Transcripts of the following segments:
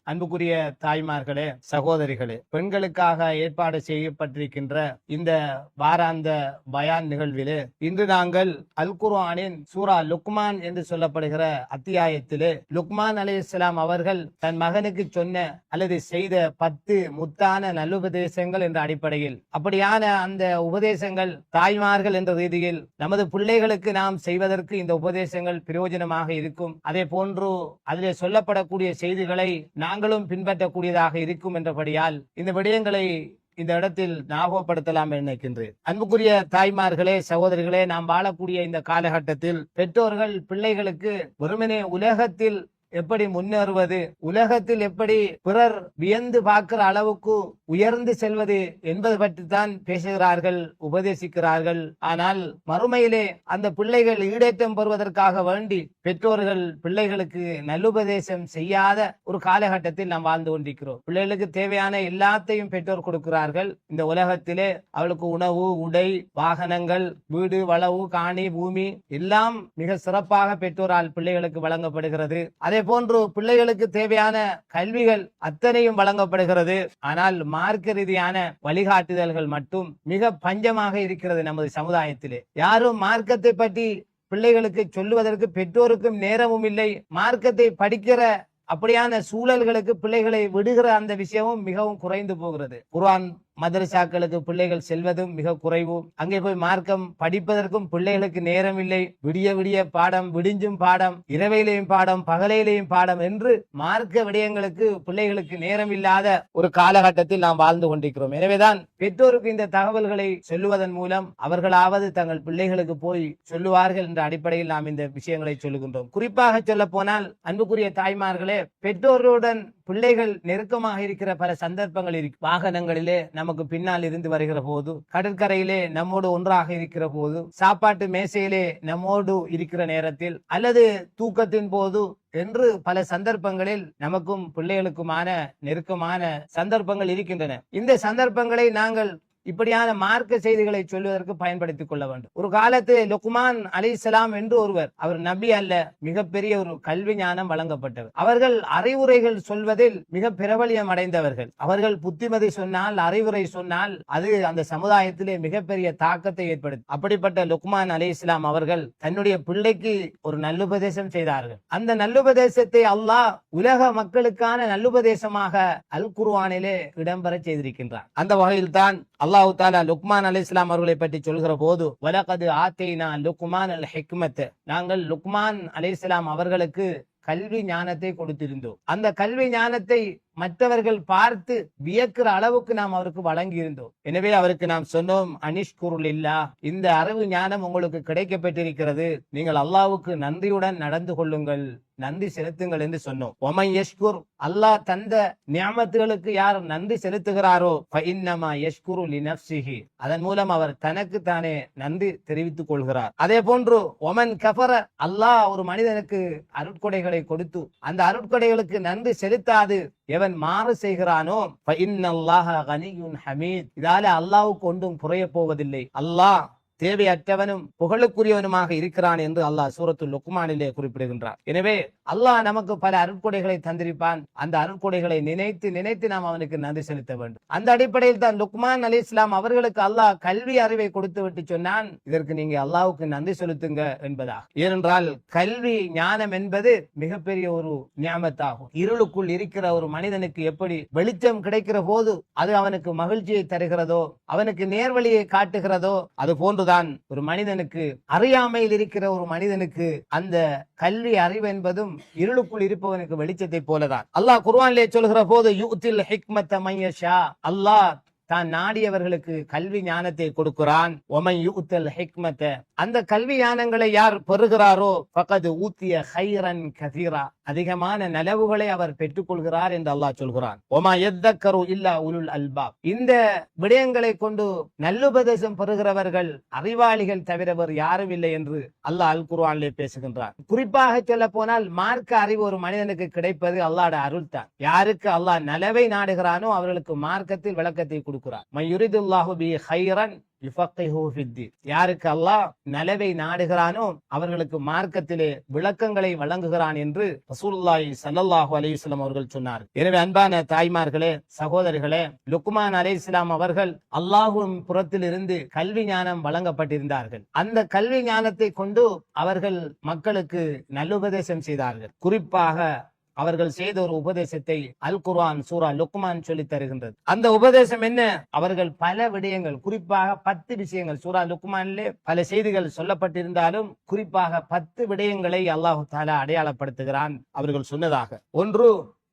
அன்புக்குரிய தாய்மார்களே, சகோதரிகளே, பெண்களுக்காக ஏற்பாடு செய்யப்பட்டிருக்கின்ற இந்த வாராந்த பயான் நிகழ்விலே இன்று நாங்கள் அல் குர்ஆனின் சூரா லுக்மான் என்று சொல்லப்படுகிற அத்தியாயத்திலே லுக்மான் அலைஹிஸ்ஸலாம் அவர்கள் தன் மகனுக்கு சொன்ன அல்லது செய்த 10 முத்தான நல்லுபதேசங்கள் என்ற அடிப்படையில் அப்படியான அந்த உபதேசங்கள் தாய்மார்கள் என்ற ரீதியில் நமது பிள்ளைகளுக்கு நாம் செய்வதற்கு இந்த உபதேசங்கள் பிரயோஜனமாக இருக்கும். அதே போன்று அதிலே சொல்லப்படக்கூடிய செய்திகளை நாங்களும் பின்பற்றக்கூடியதாக இருக்கும் என்றபடியால் இந்த விடயங்களை இந்த இடத்தில் ஞாபகப்படுத்தலாம் நினைக்கின்றேன். அன்புக்குரிய தாய்மார்களே, சகோதரிகளே, நாம் வாழக்கூடிய இந்த காலகட்டத்தில் பெற்றோர்கள் பிள்ளைகளுக்கு வெறுமனே உலகத்தில் எப்படி முன்னேறுவது, உலகத்தில் எப்படி பிறர் வியந்து பார்க்கிற அளவுக்கு உயர்ந்து செல்வது என்பது பற்றித்தான் பேசுகிறார்கள், உபதேசிக்கிறார்கள். ஆனால் மறுமையிலே அந்த பிள்ளைகள் ஈடேற்றம் பெறுவதற்காக வேண்டி பெற்றோர்கள் பிள்ளைகளுக்கு நல்லுபதேசம் செய்யாத ஒரு காலகட்டத்தில் நாம் வாழ்ந்து கொண்டிருக்கிறோம். பிள்ளைகளுக்கு தேவையான எல்லாத்தையும் பெற்றோர் கொடுக்கிறார்கள். இந்த உலகத்திலே அவளுக்கு உணவு, உடை, வாகனங்கள், வீடு, வளவு, காணி, பூமி எல்லாம் மிக சிறப்பாக பெற்றோரால் பிள்ளைகளுக்கு வழங்கப்படுகிறது. அதே போன்று பிள்ளைகளுக்கு தேவையான கல்விகள் அத்தனையும் வழங்கப்படுகிறது. ஆனால் மார்க்க ரீதியான வழிகாட்டுதல்கள் மட்டும் மிக பஞ்சமாக இருக்கிறது நமது சமுதாயத்திலே. யாரும் மார்க்கத்தை பற்றி பிள்ளைகளுக்கு சொல்லுவதற்கு பெற்றோருக்கும் நேரமும் இல்லை. மார்க்கத்தை படிக்கிற அப்படியான சூழல்களுக்கு பிள்ளைகளை விடுகிற அந்த விஷயமும் மிகவும் குறைந்து போகிறது. குர்ஆன் மதரசாக்களுக்கு பிள்ளைகள் செல்வதும் மிக குறைவு. அங்கே போய் மார்க்கம் படிப்பதற்கும் பிள்ளைகளுக்கு நேரம் இல்லை. விடிய விடிய பாடம், விடிஞ்சும் பாடம், இரவையிலேயும் பாடம், பகலையிலேயும் பாடம் என்று மார்க்க விடயங்களுக்கு பிள்ளைகளுக்கு நேரம் இல்லாத ஒரு காலகட்டத்தில் நாம் வாழ்ந்து கொண்டிருக்கிறோம். எனவேதான் பெற்றோருக்கு இந்த தகவல்களை சொல்லுவதன் மூலம் அவர்களாவது தங்கள் பிள்ளைகளுக்கு போய் சொல்லுவார்கள் என்ற அடிப்படையில் நாம் இந்த விஷயங்களை சொல்லுகின்றோம். குறிப்பாக சொல்ல போனால் அன்புக்குரிய தாய்மார்களே, பெற்றோருடன் பிள்ளைகள் நெருக்கமாக இருக்கிற பல சந்தர்ப்பங்கள் இருக்கு. வாகனங்களிலே நமக்கு பின்னால் இருந்து வருகிற போது, கடற்கரையிலே நம்மோடு ஒன்றாக இருக்கிற போது, சாப்பாட்டு மேசையிலே நம்மோடு இருக்கிற நேரத்தில், அல்லது தூக்கத்தின் போது என்று பல சந்தர்ப்பங்களில் நமக்கும் பிள்ளைகளுக்குமான நெருக்கமான சந்தர்ப்பங்கள் இருக்கின்றன. இந்த சந்தர்ப்பங்களை நாங்கள் இப்படியான மார்க்க செய்திகளை சொல்வதற்கு பயன்படுத்திக் கொள்ள வேண்டும். ஒரு காலத்தில் லுக்மான் அலைஹிஸ்ஸலாம் என்று ஒருவர், அவர் நபி அல்ல, மிகப்பெரிய ஒரு கல்வி ஞானம் வழங்கப்பட்டவர். அவர்கள் அறிவுரைகள் சொல்வதில் மிக பிரபலியம் அடைந்தவர்கள். அவர்கள் புத்திமதி சொன்னால், அறிவுரை சொன்னால் அது அந்த சமுதாயத்திலே மிகப்பெரிய தாக்கத்தை ஏற்படுத்தும். அப்படிப்பட்ட லுக்மான் அலைஹிஸ்ஸலாம் அவர்கள் தன்னுடைய பிள்ளைக்கு ஒரு நல்லுபதேசம் செய்தார்கள். அந்த நல்லுபதேசத்தை அல்லாஹ் உலக மக்களுக்கான நல்லுபதேசமாக அல் குர்ஆனிலே இடம்பெற செய்திருக்கின்றார். அந்த வகையில் தான் அல்லாஹ் தஆலா லுக்மான் அலைஹிஸ்ஸலாம் அவர்களை பற்றி சொல்கிற போது, வலகத் ஆத்தைனா லுக்மான் அல் ஹிக்மத், நாங்கள் லுக்மான் அலைஹிஸ்ஸலாம் அவர்களுக்கு கல்வி ஞானத்தை கொடுத்திருந்தோம். அந்த கல்வி ஞானத்தை மற்றவர்கள் பார்த்து வியக்கிற அளவுக்கு நாம் அவருக்கு வழங்கி இருந்தோம். எனவே அவருக்கு நாம் சொன்னோம், அனிஷ்குருலில்லாஹ், இந்த அறிவு ஞானம் உங்களுக்கு கிடைக்கப்பட்டிருக்கிறது, நீங்கள் அல்லாஹ்வுக்கு நன்றியுடன் நடந்து கொள்ளுங்கள், நன்றி செலுத்துங்கள் என்று சொன்னோம். ஒமை யஷ்குர், அல்லாஹ் தந்த நியமத்துகளுக்கு யார் நன்றி செலுத்துகிறாரோ ஃபஇன்னமா யஷ்குரு லினஃப்ஸிஹி, அதன் மூலம் அவர் தனக்கு தானே நன்றி தெரிவித்துக் கொள்கிறார். அதே போன்று ஒமன் கஃபர, அல்லாஹ் ஒரு மனிதனுக்கு அருட்கொடைகளை கொடுத்து அந்த அருட்கொடைகளுக்கு நன்றி செலுத்தாது எவன் மாறு செய்கிறானோ ஃபஇன்னல்லாஹ கனியுன் ஹமீத், இதால அல்லாஹ்வுக்கு ஒன்றும் குறைய போவதில்லை, அல்லாஹ் தேவையற்றவனும் புகழுக்குரியவனுமாக இருக்கிறான் என்று அல்லாஹ் சூரத்துல் லுக்மானிலே குறிப்பிடுகின்றார். எனவே அல்லாஹ் நமக்கு பல அருட்கொடைகளை தந்திருப்பான். அந்த அருட்கொடைகளை நினைத்து நினைத்து நாம் அவனுக்கு நன்றி செலுத்த வேண்டும். அந்த அடிப்படையில் தான் லுக்மான் அலைஹிஸ்ஸலாம் அவர்களுக்கு அல்லாஹ் கல்வி அறிவை கொடுத்து விட்டு சொன்னான், இதற்கு நீங்க அல்லாஹ்வுக்கு நன்றி செலுத்துங்க என்பதாக. ஏனென்றால் கல்வி ஞானம் என்பது மிகப்பெரிய ஒரு நியமத்தாகும். இருளுக்குள் இருக்கிற ஒரு மனிதனுக்கு எப்படி வெளிச்சம் கிடைக்கிற போது அது அவனுக்கு மகிழ்ச்சியை தருகிறதோ, அவனுக்கு நேர்வழியை காட்டுகிறதோ, அது போன்றுதான் ஒரு மனிதனுக்கு, அறியாமையில் இருக்கிற ஒரு மனிதனுக்கு அந்த கல்வி அறிவு என்பதும் இருளுக்குள் இருப்பவனுக்கு வெளிச்சத்தை போலதான். அல்லாஹ் குர்ஆனிலே சொல்கிற போது, யுத்தில் ஹிக்மத மய்யஷா, அல்லாஹ் தான் நாடியவர்களுக்கு கல்வி ஞானத்தை கொடுக்கிறான். ஒமை யுத்தல் ஹிக்மத, அந்த கல்வி ஞானங்களை யார் பெறுகிறாரோ ஃபகத் ஊத்திய ஹைரன் கதீரா, அதிகமான நலவுகளை அவர் பெற்றுக் கொள்கிறார் என்று அல்லாஹ் சொல்கிறான். ஒமா யத்தக்கரு இல்லா உலுல் அல்பாப், இந்த விடயங்களை கொண்டு நல்லுபதேசம் பெறுகிறவர்கள் அறிவாளிகள் தவிர வேறு யாரும் இல்லை என்று அல்லாஹ் அல் குர்ஆனிலே பேசுகின்றார். குறிப்பாக சொல்ல போனால் மார்க்க அறிவு ஒரு மனிதனுக்கு கிடைப்பது அல்லாஹ்வுடைய அருள் தான். யாருக்கு அல்லாஹ் நலவை நாடுகிறானோ அவர்களுக்கு மார்க்கத்தில் விளக்கத்தை கொடுக்கிறார். மய்யுரிதுல்லாஹு பி ஹைரன், யுஃபக்கிஹு ஃபித்தீன். யாருக்கு அல்லாஹ் நலவை நாடுகிறானோ அவர்களுக்கு மார்க்கத்திலே விளக்கங்களை வழங்குகிறான் என்று ரசூலுல்லாஹி ஸல்லல்லாஹு அலைஹி வஸல்லம் அவர்கள் சொன்னார். எனவே அன்பான தாய்மார்களே, சகோதரிகளே, லுக்மான் அலைஹிஸ்ஸலாம் அவர்கள் அல்லாஹ்வின் புறத்தில் இருந்து கல்வி ஞானம் வழங்கப்பட்டிருந்தார்கள். அந்த கல்வி ஞானத்தை கொண்டு அவர்கள் மக்களுக்கு நல்லுபதேசம் செய்தார்கள். குறிப்பாக அவர்கள் செய்த ஒரு உபதேசத்தை அல் குர்ஆன் சூரா லுக்மான் சொல்லி தருகின்றது. அந்த உபதேசம் என்ன? அவர்கள் பல விடயங்கள், குறிப்பாக 10 விஷயங்கள், சூரா லுக்மானிலே பல செய்திகள் சொல்லப்பட்டிருந்தாலும் குறிப்பாக 10 விடயங்களை அல்லாஹு தஆலா அடையாளப்படுத்துகிறான் அவர்கள் சொன்னதாக. ஒன்று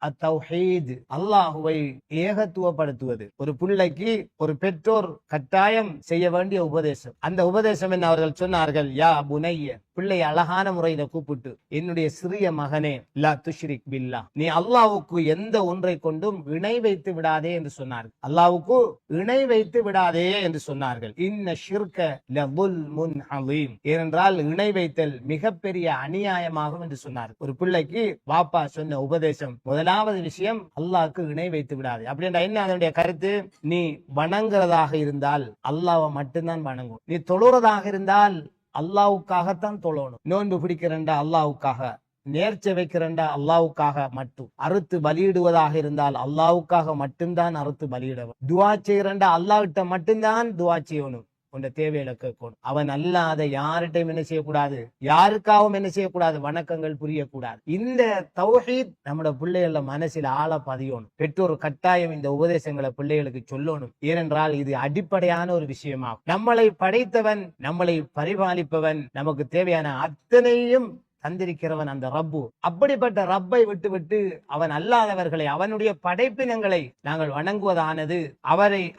அத்தௌஹீத், அல்லாஹுவை ஏகத்துவப்படுத்துவது. ஒரு பிள்ளைக்கு ஒரு பெற்றோர் கட்டாயம் செய்ய வேண்டிய உபதேசம். அந்த உபதேசம் என்ன? அவர்கள் சொன்னார்கள், யா புனைய, பிள்ளை அழகான முறையில கூப்பிட்டு, என்னுடைய சிறிய மகனே, லா துஷ்ரிக் பில்லா, நீ அல்லாஹ்வுக்கு எந்த ஒன்றை கொண்டும் இணை வைத்து விடாதே என்று சொன்னார்கள். அல்லாஹ்வுக்கு இணை வைத்து விடாதே என்று சொன்னார்கள். இன்ன ஷிர்க லظுல்முன் அலீம், ஏனென்றால் இணை வைத்தல் மிகப்பெரிய அநியாயமாகும் என்று சொன்னார்கள். ஒரு பிள்ளைக்கு வாப்பா சொன்ன உபதேசம் முதலாவது விஷயம், அல்லாஹ்க்கு இணை வைத்து விடாது. அப்படின்னா என்ன அதனுடைய கருத்து? நீ வணங்குறதாக இருந்தால் அல்லாஹ்வை மட்டும்தான் வணங்கும். நீ தொழுறதாக இருந்தால் அல்லாஹ்வுக்காகத்தான் தொழணும். நோன்பு பிடிக்கிறண்டா அல்லாஹ்வுக்காக, நேர்ச்சை வைக்கிறண்டா அல்லாஹ்வுக்காக மட்டும். அறுத்து பலியிடுவதாக இருந்தால் அல்லாஹ்வுக்காக மட்டும்தான் அறுத்து பலியிடவும். துஆ செய்கிறண்டா அல்லாஹ்கிட்ட மட்டும்தான் துஆ செய்யணும். உன்னை தேவையில கேட்கணும். அவன் அல்லாத யார்கிட்டையும் என்ன செய்யக்கூடாது, யாருக்காகவும் என்ன செய்யக்கூடாது, வணக்கங்கள் புரியக்கூடாது. இந்த தௌஹீத் நம்மட பிள்ளைகள மனசில் ஆழ பதியணும். பெற்றோர் கட்டாயம் இந்த உபதேசங்களை பிள்ளைகளுக்கு சொல்லணும். ஏனென்றால் இது அடிப்படையான ஒரு விஷயமாகும். நம்மளை படைத்தவன், நம்மளை பரிபாலிப்பவன், நமக்கு தேவையான அத்தனையும் தந்திருக்கிறவன் அந்த ரப்பு. அப்படிப்பட்ட ரப்பை விட்டு அவன் அல்லாதவர்களை, அவனுடைய படைப்பினங்களை நாங்கள் வணங்குவதானது,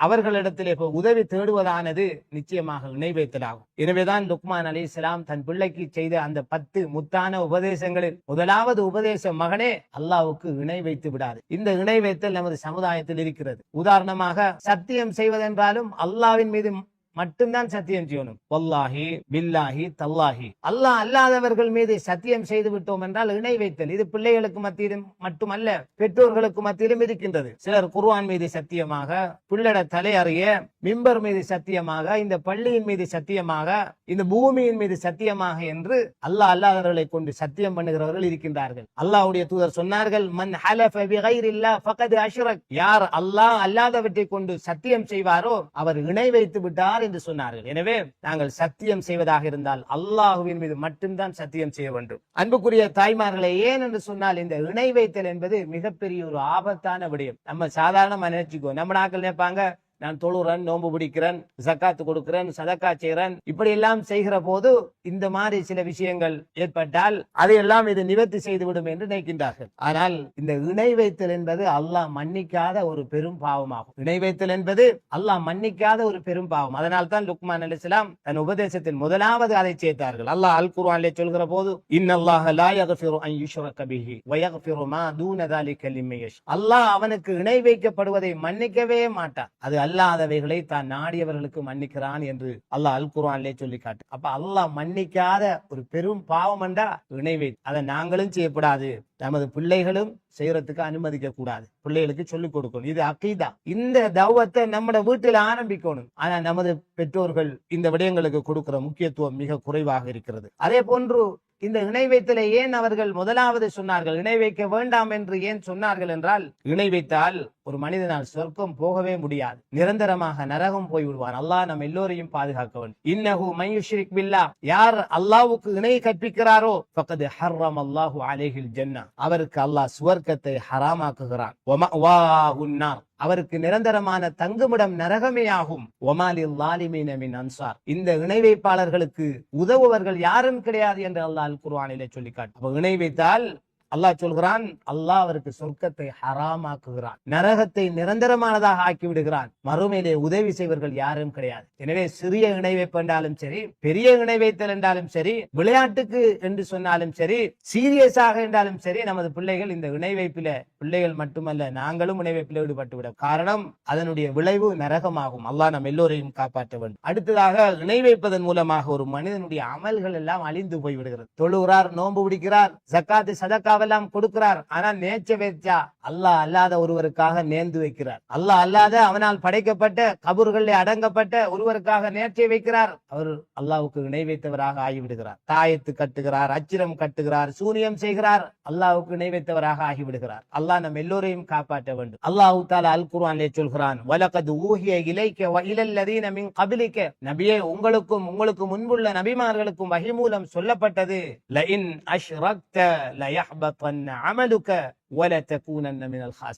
அவர்களிடத்திலே உதவி தேடுவதானது நிச்சயமாக இணை வைத்தலாகும். எனவேதான் லுக்மான் அலைஹிஸ்ஸலாம் தன் பிள்ளைக்கு செய்த அந்த 10 முத்தான உபதேசங்களில் முதலாவது உபதேசம், மகனே, அல்லாஹ்வுக்கு இணை வைத்து விடாது. இந்த இணை வைத்தல் நமது சமுதாயத்தில் இருக்கிறது. உதாரணமாக சத்தியம் செய்வதென்றாலும் அல்லாஹ்வின் மீது மட்டும்தான் சத்தியம் செய்யணும். வல்லாஹி பில்லாஹி தல்லாஹி, அல்லாஹ் அல்லாதவர்கள் மீது சத்தியம் செய்து விட்டோம் என்றால் இணை வைத்தல். இது பிள்ளைகளுக்கு மத்தியிலும் மட்டுமல்ல, பெற்றோர்களுக்கு மத்தியிலும் இருக்கின்றது. சிலர் குர்ஆன் மீது சத்தியமாக, பிள்ளட தலை அறிய, மிம்பர் மீது சத்தியமாக, இந்த பள்ளியின் மீது சத்தியமாக, இந்த பூமியின் மீது சத்தியமாக என்று அல்லாஹ் அல்லாதவர்களை கொண்டு சத்தியம் பண்ணுகிறவர்கள் இருக்கின்றார்கள். அல்லாஹ்வுடைய தூதர் சொன்னார்கள், மன் ஹலஃப பிகைரில்லாஹ் ஃபகத் அஷ்ரக், யார் அல்லாஹ் அல்லாதவற்றை கொண்டு சத்தியம் செய்வாரோ அவர் இணை வைத்து விட்டார் என்று சொன்னார்கள். எனவே நாங்கள் சத்தியம் செய்வதாக இருந்தால் அல்லாஹ்வின் மீது மட்டும்தான் சத்தியம் செய்ய வேண்டும். அன்புக்குரிய தாய்மார்களே, ஏன் என்று சொன்னால் இந்த இணை வைத்தல் என்பது மிகப்பெரிய ஒரு ஆபத்தான விடயம். நம்ம சாதாரணமா நினைச்சுக்கோ, நம்ம நாட்கள் நினைப்பாங்க, நான் தொழுறேன், நோன்பு பிடிக்கிறேன், ஜக்காத்து கொடுக்கிறேன், சதக்கா செய்கிறேன், இப்படி எல்லாம் செய்கிற போது இந்த மாதிரி சில விஷயங்கள் ஏற்பட்டால் அதையெல்லாம் இது நிவர்த்தி செய்துவிடும் என்று நினைக்கின்றார்கள். ஆனால் இந்த இணை வைத்தல் என்பது அல்லாஹ் மன்னிக்காத ஒரு பெரும் பாவமாகும். இணை வைத்தல் என்பது அல்லாஹ் மன்னிக்காத ஒரு பெரும் பாவம். அதனால் தான் லுக்மான் அலைஹிஸ்ஸலாம் தன் உபதேசத்தில் முதலாவது அதை சேர்த்தார்கள். அல்லாஹ் அல் குர்ஆனிலே சொல்கிற போது, இன்னல்லாஹ லா யக்ஃபிரு அன் யுஷ்ரக பிஹி வ யக்ஃபிரு மா தூன ذلك லிமன் யஷா, அல்லாஹ் அவனுக்கு இணை வைக்கப்படுவதை மன்னிக்கவே மாட்டான். அது அல்லாதவைகளை தான் நாடியவர்களுக்கு மன்னிக்கிறான் என்று அல்லாஹ் அல் குர்ஆனிலே சொல்லி காட்டு. அப்ப அல்லாஹ் மன்னிக்காத ஒரு பெரும் பாவம் என்றா இணை வைத்தல். அதை நாங்களும் செய்யக்கூடாது, நமது பிள்ளைகளும் செய்யறதுக்கு அனுமதிக்க கூடாது. பிள்ளைகளுக்கு சொல்லிக் கொடுக்கணும். இது அகீதா. இந்த தௌவத்தை நம்ம வீட்டில் ஆரம்பிக்கணும். ஆனா நமது பெற்றோர்கள் இந்த விடயங்களுக்கு கொடுக்கிற முக்கியத்துவம் மிக குறைவாக இருக்கிறது. அதே போன்று இந்த இணை வைத்தலை ஏன் அவர்கள் முதலாவது சொன்னார்கள், இணை வைக்க வேண்டாம் என்று ஏன் சொன்னார்கள் என்றால், இணை வைத்தால் ஒரு மனிதனால் சொர்க்கம் போகவே முடியாது, நிரந்தரமாக நரகம் போய் விடுவார். அல்லாஹ் நம்ம எல்லோரையும் பாதுகாக்க வேண்டும். இன்னஹு மன் யுஷ்ரிக் பில்லாஹ், யார் அல்லாஹ்வுக்கு இணை கற்பிக்கிறாரோ ஃபகத் ஹர்ரம் அல்லாஹு அலைஹில் ஜன்னah, அவருக்கு அல்லாஹ் சுவர்க்கத்தை ஹராமாக்குகிறான். வமஅவாஹுன் நார், அவருக்கு நிரந்தரமான தங்குமிடம் நரகமே ஆகும். ஒமாலில் லாலிமீன மின் அன்சார், இந்த இணை வைப்பாளர்களுக்கு உதவுவர்கள் யாரும் கிடையாது என்று அல்லாஹ் அல் குர்ஆனிலே சொல்லி காட்டு. அப்ப இணை வைத்தால் அல்லாஹ் சொல்கிறான், அல்லாஹ் அவருக்கு சொர்க்கத்தை ஹராமாக்குகிறான், நரகத்தை நிரந்தரமானதாக ஆக்கி விடுகிறான். மறுமையிலே உதவி செய்வர்கள் யாரும் கிடையாது. எனவே சிறிய இணை வைப்பு என்றாலும் சரி, பெரிய இணை வைத்தல் என்றாலும் சரி, விளையாட்டுக்கு என்று சொன்னாலும் சரி, சீரியஸாக என்றாலும் சரி, நமது பிள்ளைகள் இந்த இணை வைப்பில, பிள்ளைகள் மட்டுமல்ல நாங்களும் இணை வைப்பில் ஈடுபட்டு விட, காரணம் அதனுடைய விளைவு நரகமாகும். அல்லாஹ் நம்ம எல்லோரையும் காப்பாற்ற வேண்டும். அடுத்ததாக, இணை வைப்பதன் மூலமாக ஒரு மனிதனுடைய அமல்கள் எல்லாம் அழிந்து போய் விடுகிறது. தொழுகிறார், நோன்பு பிடிக்கிறார், ஜக்காத்து சதக்கா அல்லாவெல்லாம் கொடுக்கிறார். ஆனால் நேர்ச்ச வச்சா அல்லாஹ் அல்லாத ஒருவருக்காக நேர்ந்து வைக்கிறார். அல்லாஹ் அல்லாத அவனால் படைக்கப்பட்ட கபூர்களில் அடங்கப்பட்ட ஒருவருக்காக நேர்ச்சை வைக்கிறார். அவர் அல்லாஹ்வுக்கு இணை வைத்தவராக ஆகிவிடுகிறார். தாயத்து கட்டுகிறார், அச்சிரம் கட்டுகிறார், சூனியம் செய்கிறார், அல்லாஹ்வுக்கு இணை வைத்தவராக ஆகிவிடுகிறார். அல்லாஹ் நம் எல்லோரையும் காப்பாற்ற வேண்டும். அல்லாஹ் தஆலா அல் குர்ஆனிலே சொல்கிறான், வலகத் ஊஹிய இலைக்க வ இலல் லதீன மின் கப்லிக, நபியே உங்களுக்கும் உங்களுக்கு முன்புள்ள நபிமார்களுக்கும் வஹி மூலம் சொல்லப்பட்டது, லஇன் அஷ்ரக்த லயஹ்பதன் அமலுக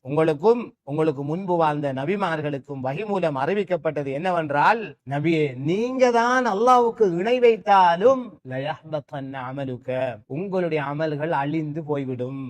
உங்களுக்கும் உங்களுக்கு முன்பு வாழ்ந்த நபிமார்களுக்கும் வஹி மூலம் அறிவிக்கப்பட்டது என்னவென்றால், நபியே நீங்க தான் அல்லாஹ்வுக்கு இணை வைத்தாலும் உங்களுடைய அமல்கள் அழிந்து போய்விடும்,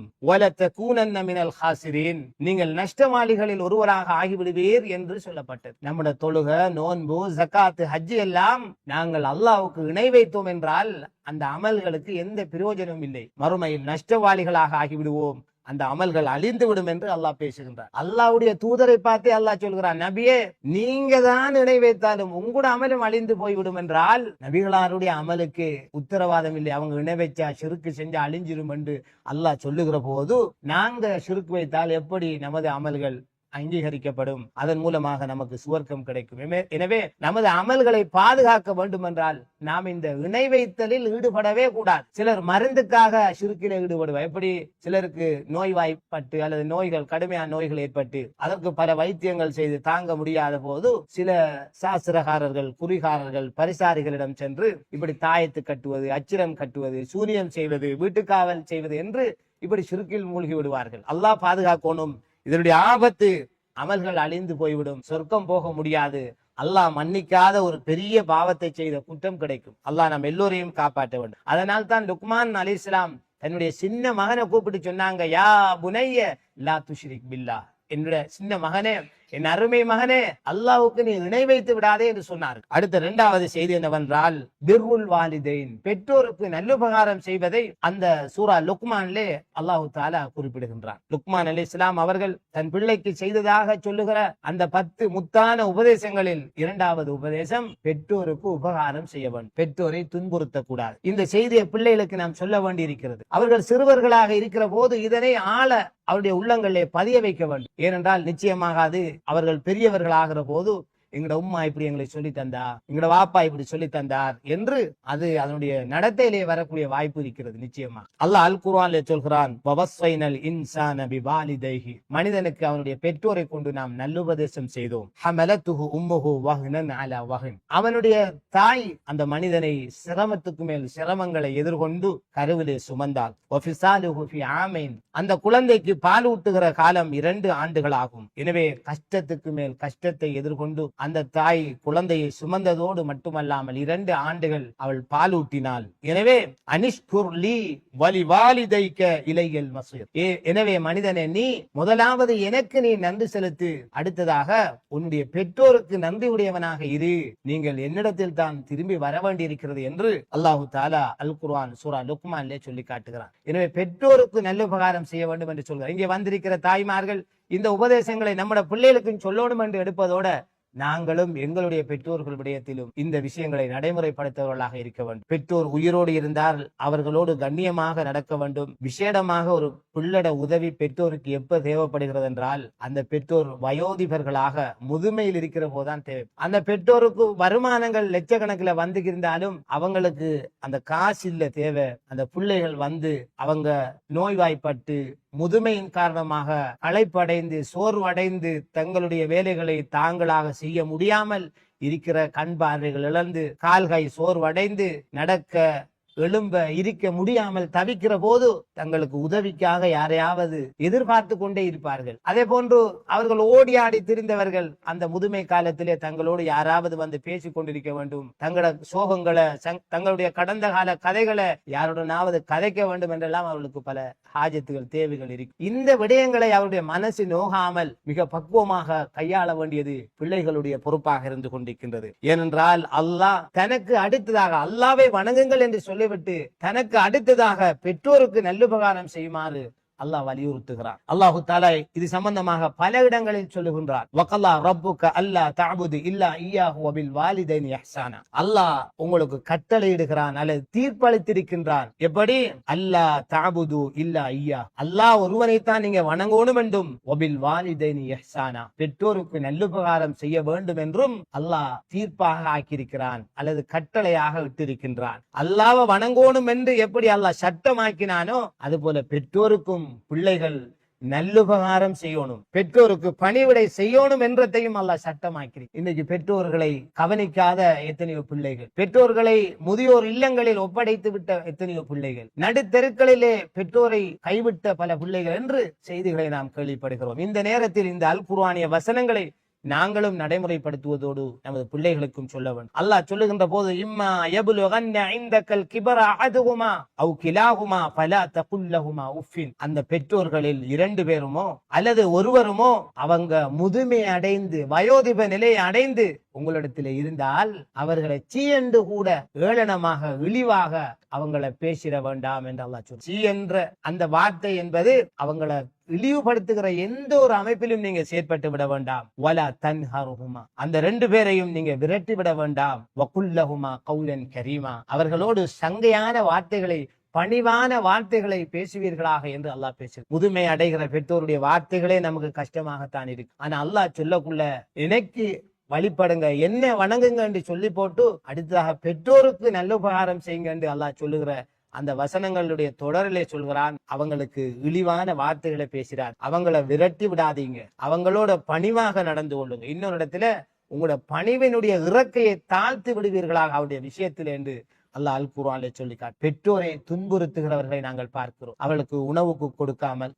நீங்கள் நஷ்டவாளிகளில் ஒருவராக ஆகிவிடுவீர் என்று சொல்லப்பட்டது. நம்முடைய தொழுக, நோன்பு, ஜகாத்து, ஹஜ் எல்லாம் நாங்கள் அல்லாஹ்வுக்கு இணை வைத்தோம் என்றால் அந்த அமல்களுக்கு எந்த பிரயோஜனமும் இல்லை. மறுமையில் நஷ்டவாளிகளாக ஆகிவிடுவோம், அந்த அமல்கள் அழிந்து விடும் என்று அல்லாஹ் பேசுகின்றார். அல்லாஹ்வுடைய தூதரை பார்த்து அல்லாஹ் சொல்கிறார், நபியே நீங்க தான் இணை வைத்தாலும் உங்களோட அமலும் அழிந்து போய்விடும் என்றால் நபிகளாருடைய அமலுக்கு உத்தரவாதம் இல்லை. அவங்க இணை வைச்சா ஷிர்க் செஞ்சா அழிஞ்சிரும் என்று அல்லாஹ் சொல்லுகிற போது, நாங்க ஷிர்க் வைத்தால் எப்படி நமது அமல்கள் அங்கீகரிக்கப்படும்? அதன் மூலமாக நமக்கு சுவர்க்கம் கிடைக்கும். எனவே நமது அமல்களை பாதுகாக்க வேண்டும் என்றால் நாம் இந்த இணை வைத்தலில் ஈடுபடவே கூடாது. சிலர் மருந்துக்காக ஷிர்கிலே ஈடுபடுவார். எப்படி சிலருக்கு நோய்வாய்ப்பட்டு அல்லது நோய்கள், கடுமையான நோய்கள் ஏற்பட்டு அதற்கு பல வைத்தியங்கள் செய்து தாங்க முடியாத போது சில சாஸ்திரகாரர்கள், குறிகாரர்கள், பரிசாரிகளிடம் சென்று இப்படி தாயத்து கட்டுவது, அச்சிரம் கட்டுவது, சூனியம் செய்வது, வீட்டுக்காவல் செய்வது என்று இப்படி ஷிர்கில் மூழ்கி விடுவார்கள். அல்லாஹ் பாதுகாக்கணும். இதனுடைய ஆபத்து, அமல்கள் அழிந்து போய்விடும், சொர்க்கம் போக முடியாது, அல்லாஹ் மன்னிக்காத ஒரு பெரிய பாவத்தை செய்த குற்றம் கிடைக்கும். அல்லாஹ் நம்ம எல்லோரையும் காப்பாற்ற வேண்டும். அதனால் தான் லுக்மான் அலைஹிஸ்ஸலாம் தன்னுடைய சின்ன மகனை கூப்பிட்டு சொன்னாங்க, யா புனைய லா துஷ்ரிக் பில்லாஹ், என்னுடைய சின்ன மகனே, என் அருமை மகனே, அல்லாஹ்வுக்கு நீ இணை வைத்து விடாதே என்று சொன்னார். அடுத்த இரண்டாவது செய்தி என்னவென்றால், பிர்ருல் வாலிதைன், பெற்றோருக்கு நல்லுபகாரம் செய்வதை அந்த சூரா லுக்மானிலே அல்லாஹ் தஆலா குறிப்பிடுகின்றார். லுக்மான் அலைஹிஸ்ஸலாம் அவர்கள் தன் பிள்ளைக்கு செய்ததாக சொல்லுகிற அந்த 10 முத்தான உபதேசங்களில் இரண்டாவது உபதேசம், பெற்றோருக்கு உபகாரம் செய்ய வேண்டும், பெற்றோரை துன்புறுத்த கூடாது. இந்த செய்தியை பிள்ளைகளுக்கு நாம் சொல்ல வேண்டி இருக்கிறது. அவர்கள் சிறுவர்களாக இருக்கிற போது இதனை ஆழ அவருடைய உள்ளங்களிலே பதிய வைக்க வேண்டும். ஏனென்றால் நிச்சயமாக அது அவர்கள் பெரியவர்கள் ஆகிற போது, எங்கட உம்மா இப்படி எங்களை சொல்லி தந்தா, எங்கட வாப்பா இப்படி சொல்லி தந்தார் என்று அது அதனுடைய நடத்தையிலே வரக்கூடிய வாய்ப்பு இருக்கிறது. நிச்சயமா அல்லாஹ் அல் குர்ஆனிலே சொல்கிறான், வவஸ்ஸைனல் இன்சான பிவாலிதைஹி, மனிதனுக்கு அவனுடைய பெற்றோரை கொண்டு நாம் நல்லுபதேசம் செய்தோம். ஹமலத்துஹு உம்முஹு வஹ்னன் அலா வஹ்ன், அவனுடைய தாய் அந்த மனிதனை சிரமத்துக்கு மேல் சிரமங்களை எதிர்கொண்டு கருவிலே சுமந்தாள். வஃபிசாலுஹு ஃபி ஆமைன், அந்த குழந்தைக்கு பால் ஊட்டுகிற காலம் 2 ஆண்டுகள் ஆகும். எனவே கஷ்டத்துக்கு மேல் கஷ்டத்தை எதிர்கொண்டு அந்த தாய் குழந்தையை சுமந்ததோடு மட்டுமல்லாமல் 2 ஆண்டுகள் அவள் பாலூட்டினாள். எனவே அனிஷ்குர் லீ வலிவாலிதைக இலையல் மஸீர், எனவே மனிதனே, நீ முதலாவது எனக்கு நீ நன்றி செலுத்து, அடுத்ததாக உன்னுடைய பெற்றோருக்கு நன்றி உடையவனாக இரு, நீங்கள் என்னிடத்தில் தான் திரும்பி வர வேண்டி இருக்கிறது என்று அல்லாஹ் தஆலா அல் குர்ஆன் சூரா லுக்மானிலே சொல்லி காட்டுகிறான். எனவே பெற்றோருக்கு நல்ல உபகாரம் செய்ய வேண்டும் என்று சொல்கிறார். இங்கே வந்திருக்கிற தாய்மார்கள் இந்த உபதேசங்களை நம்முடைய பிள்ளைகளுக்கும் சொல்லணும் என்று எடுப்பதோட நாங்களும் எங்களுடைய பெற்றோர்கள் விடயத்திலும் இந்த விஷயங்களை நடைமுறைப்படுத்தவர்களாக இருக்க வேண்டும். பெற்றோர் உயிரோடு இருந்தால் அவர்களோடு கண்ணியமாக நடக்க வேண்டும். விசேடமாக ஒரு பிள்ளட உதவி பெற்றோருக்கு எப்ப தேவைப்படுகிறது என்றால், அந்த பெற்றோர் வயோதிபர்களாக முதுமையில் இருக்கிற போதுதான் தேவை. அந்த பெற்றோருக்கு வருமானங்கள் லட்சக்கணக்கில் வந்து இருந்தாலும் அவங்களுக்கு அந்த காசு இல்ல தேவை. அந்த பிள்ளைகள் வந்து அவங்க நோய்வாய்ப்பட்டு முதுமையின் காரணமாக களைப்படைந்து சோர்வடைந்து தங்களுடைய வேலைகளை தாங்களாக செய்ய முடியாமல் இருக்கிற கண் பார்வைகள் இழந்து கால்கை சோர்வடைந்து நடக்க எழும்ப இருக்க முடியாமல் தவிக்கிற போது தங்களுக்கு உதவிக்காக யாரையாவது எதிர்பார்த்து கொண்டே இருப்பார்கள். அதே போன்று அவர்கள் ஓடி ஆடி திரிந்தவர்கள் அந்த முதுமை காலத்திலே தங்களோடு யாராவது வந்து பேசிக் கொண்டிருக்க வேண்டும், தங்களோட சோகங்களை தங்களுடைய கடந்த கால கதைகளை யாருடனாவது கதைக்க வேண்டும் என்றெல்லாம் அவர்களுக்கு பல ஹாஜத்துகள் தேவைகள் இருக்கு. இந்த விடயங்களை அவருடைய மனசு நோகாமல் மிக பக்குவமாக கையாள வேண்டியது பிள்ளைகளுடைய பொறுப்பாக இருந்து கொண்டிருக்கின்றது. ஏனென்றால் அல்லாஹ் தனக்கு அடுத்ததாக அல்லாஹ்வை வணங்குங்கள் என்று சொல்லிவிட்டு தனக்கு அடுத்ததாக பெற்றோருக்கு நல்லுபகாரம் செய்யுமாறு அல்லாஹ் வலியுறுத்துகிறார். அல்லாஹு தஆலா இது சம்பந்தமாக பல இடங்களில் சொல்லுகின்றார். வகல்லா ரப்புக அல்லா தஅபுது இல்லா இய்யாஹு வபில் வாலிதைனி இஹ்சானா. அல்லாஹ் உங்களுக்கு கட்டளையிடுகிறான் அல்லது தீர்ப்பளித்திருக்கின்றான். எப்படி? அல்லா தஅபுது இல்லா இய்யா, அல்லாஹ் ஒருவனைத்தான் நீங்க வணங்கணும் என்றும் வபில் வாலிதைனி இஹ்சானா, பெற்றோருக்கு நல்லுபகாரம் செய்ய வேண்டும் என்றும் அல்லாஹ் தீர்ப்பாக ஆக்கியிருக்கிறான் அல்லது கட்டளையாக விட்டிருக்கின்றான். அல்லாஹ்வை வணங்கணும் என்று எப்படி அல்லாஹ் சட்டமாக்கினானோ அதுபோல பெற்றோருக்கும் பிள்ளைகள் நல்லுபகாரம் செய்யணும், பெற்றோருக்கு பணிவிடை செய்யணும் என்றதையும் அல்லாஹ் சட்டமாக்கி. இன்னைக்கு பெற்றோர்களை கவனிக்காத எத்தனையோ பிள்ளைகள், பெற்றோர்களை முதியோர் இல்லங்களில் ஒப்படைத்து விட்ட எத்தனையோ பிள்ளைகள், நடுத்தெருக்களிலே பெற்றோரை கைவிட்ட பல பிள்ளைகள் என்று செய்திகளை நாம் கேள்விப்படுகிறோம். இந்த நேரத்தில் இந்த அல் குர்ஆனிய வசனங்களை நாங்களும் நடைமுறைப்படுத்துவதோடு நமது பிள்ளைகளுக்கும் சொல்ல வேண்டும். அல்லாஹ் சொல்லுகின்ற போது இம்மா யபுலுகன்ன இந்தகல் கிபர அஹதுஹுமா அவ் கிலாஹுமா ஃபலா தகுல் லஹுமா உஃபின். அந்த பெற்றோர்களில் 2 பேருமோ அல்லது ஒருவருமோ அவங்க முதுமை அடைந்து வயோதிப நிலையை அடைந்து உங்களிடத்தில் இருந்தால் அவர்களை சீ என்று கூட ஏளனமாக இழிவாக அவங்களை பேசிட வேண்டாம் என்று அல்லாஹ் சொல்றார். சீ என்ற அந்த வார்த்தை என்பது அவங்களை இழிவுபடுத்துகிற எந்த ஒரு அமைப்பிலும் நீங்க செயற்பட்டு விட வேண்டாம். வலா தன்ஹருஹுமா, அந்த 2 பேரையும் நீங்க விரட்டி விட வேண்டாம். வகுல்லஹுமா கௌலன் கரீமா, அவர்களோடு சங்கையான வார்த்தைகளை பணிவான வார்த்தைகளை பேசுவீர்களாக என்று அல்லாஹ் பேசு. முதுமை அடைகிற பெற்றோருடைய வார்த்தைகளே நமக்கு கஷ்டமாகத்தான் இருக்கு. ஆனா அல்லாஹ் சொல்லக்குள்ள எனக்கு வழிபடுங்க, என்ன வணங்குங்க என்று சொல்லி போட்டு அடுத்ததாக பெற்றோருக்கு நல்ல உபகாரம் செய்யுங்க என்று அல்லாஹ் சொல்லுகிற அந்த வசனங்களுடைய தொடரிலே சொல்கிறான். அவங்களுக்கு இழிவான வார்த்தைகளை பேசுறார், அவங்கள விரட்டி விடாதீங்க, அவங்களோட பணிவாக நடந்து கொள்ளுங்க. இன்னொரு இடத்துல உங்களோட பணிவினுடைய இறக்கையை தாழ்த்து விடுவீர்களாக அவருடைய விஷயத்தில் என்று அல்லாஹ் அல் குர்ஆனிலே சொல்லிக்கார். பெற்றோரை துன்புறுத்துகிறவர்களை நாங்கள் பார்க்கிறோம். அவளுக்கு உணவுக்கு கொடுக்காமல்,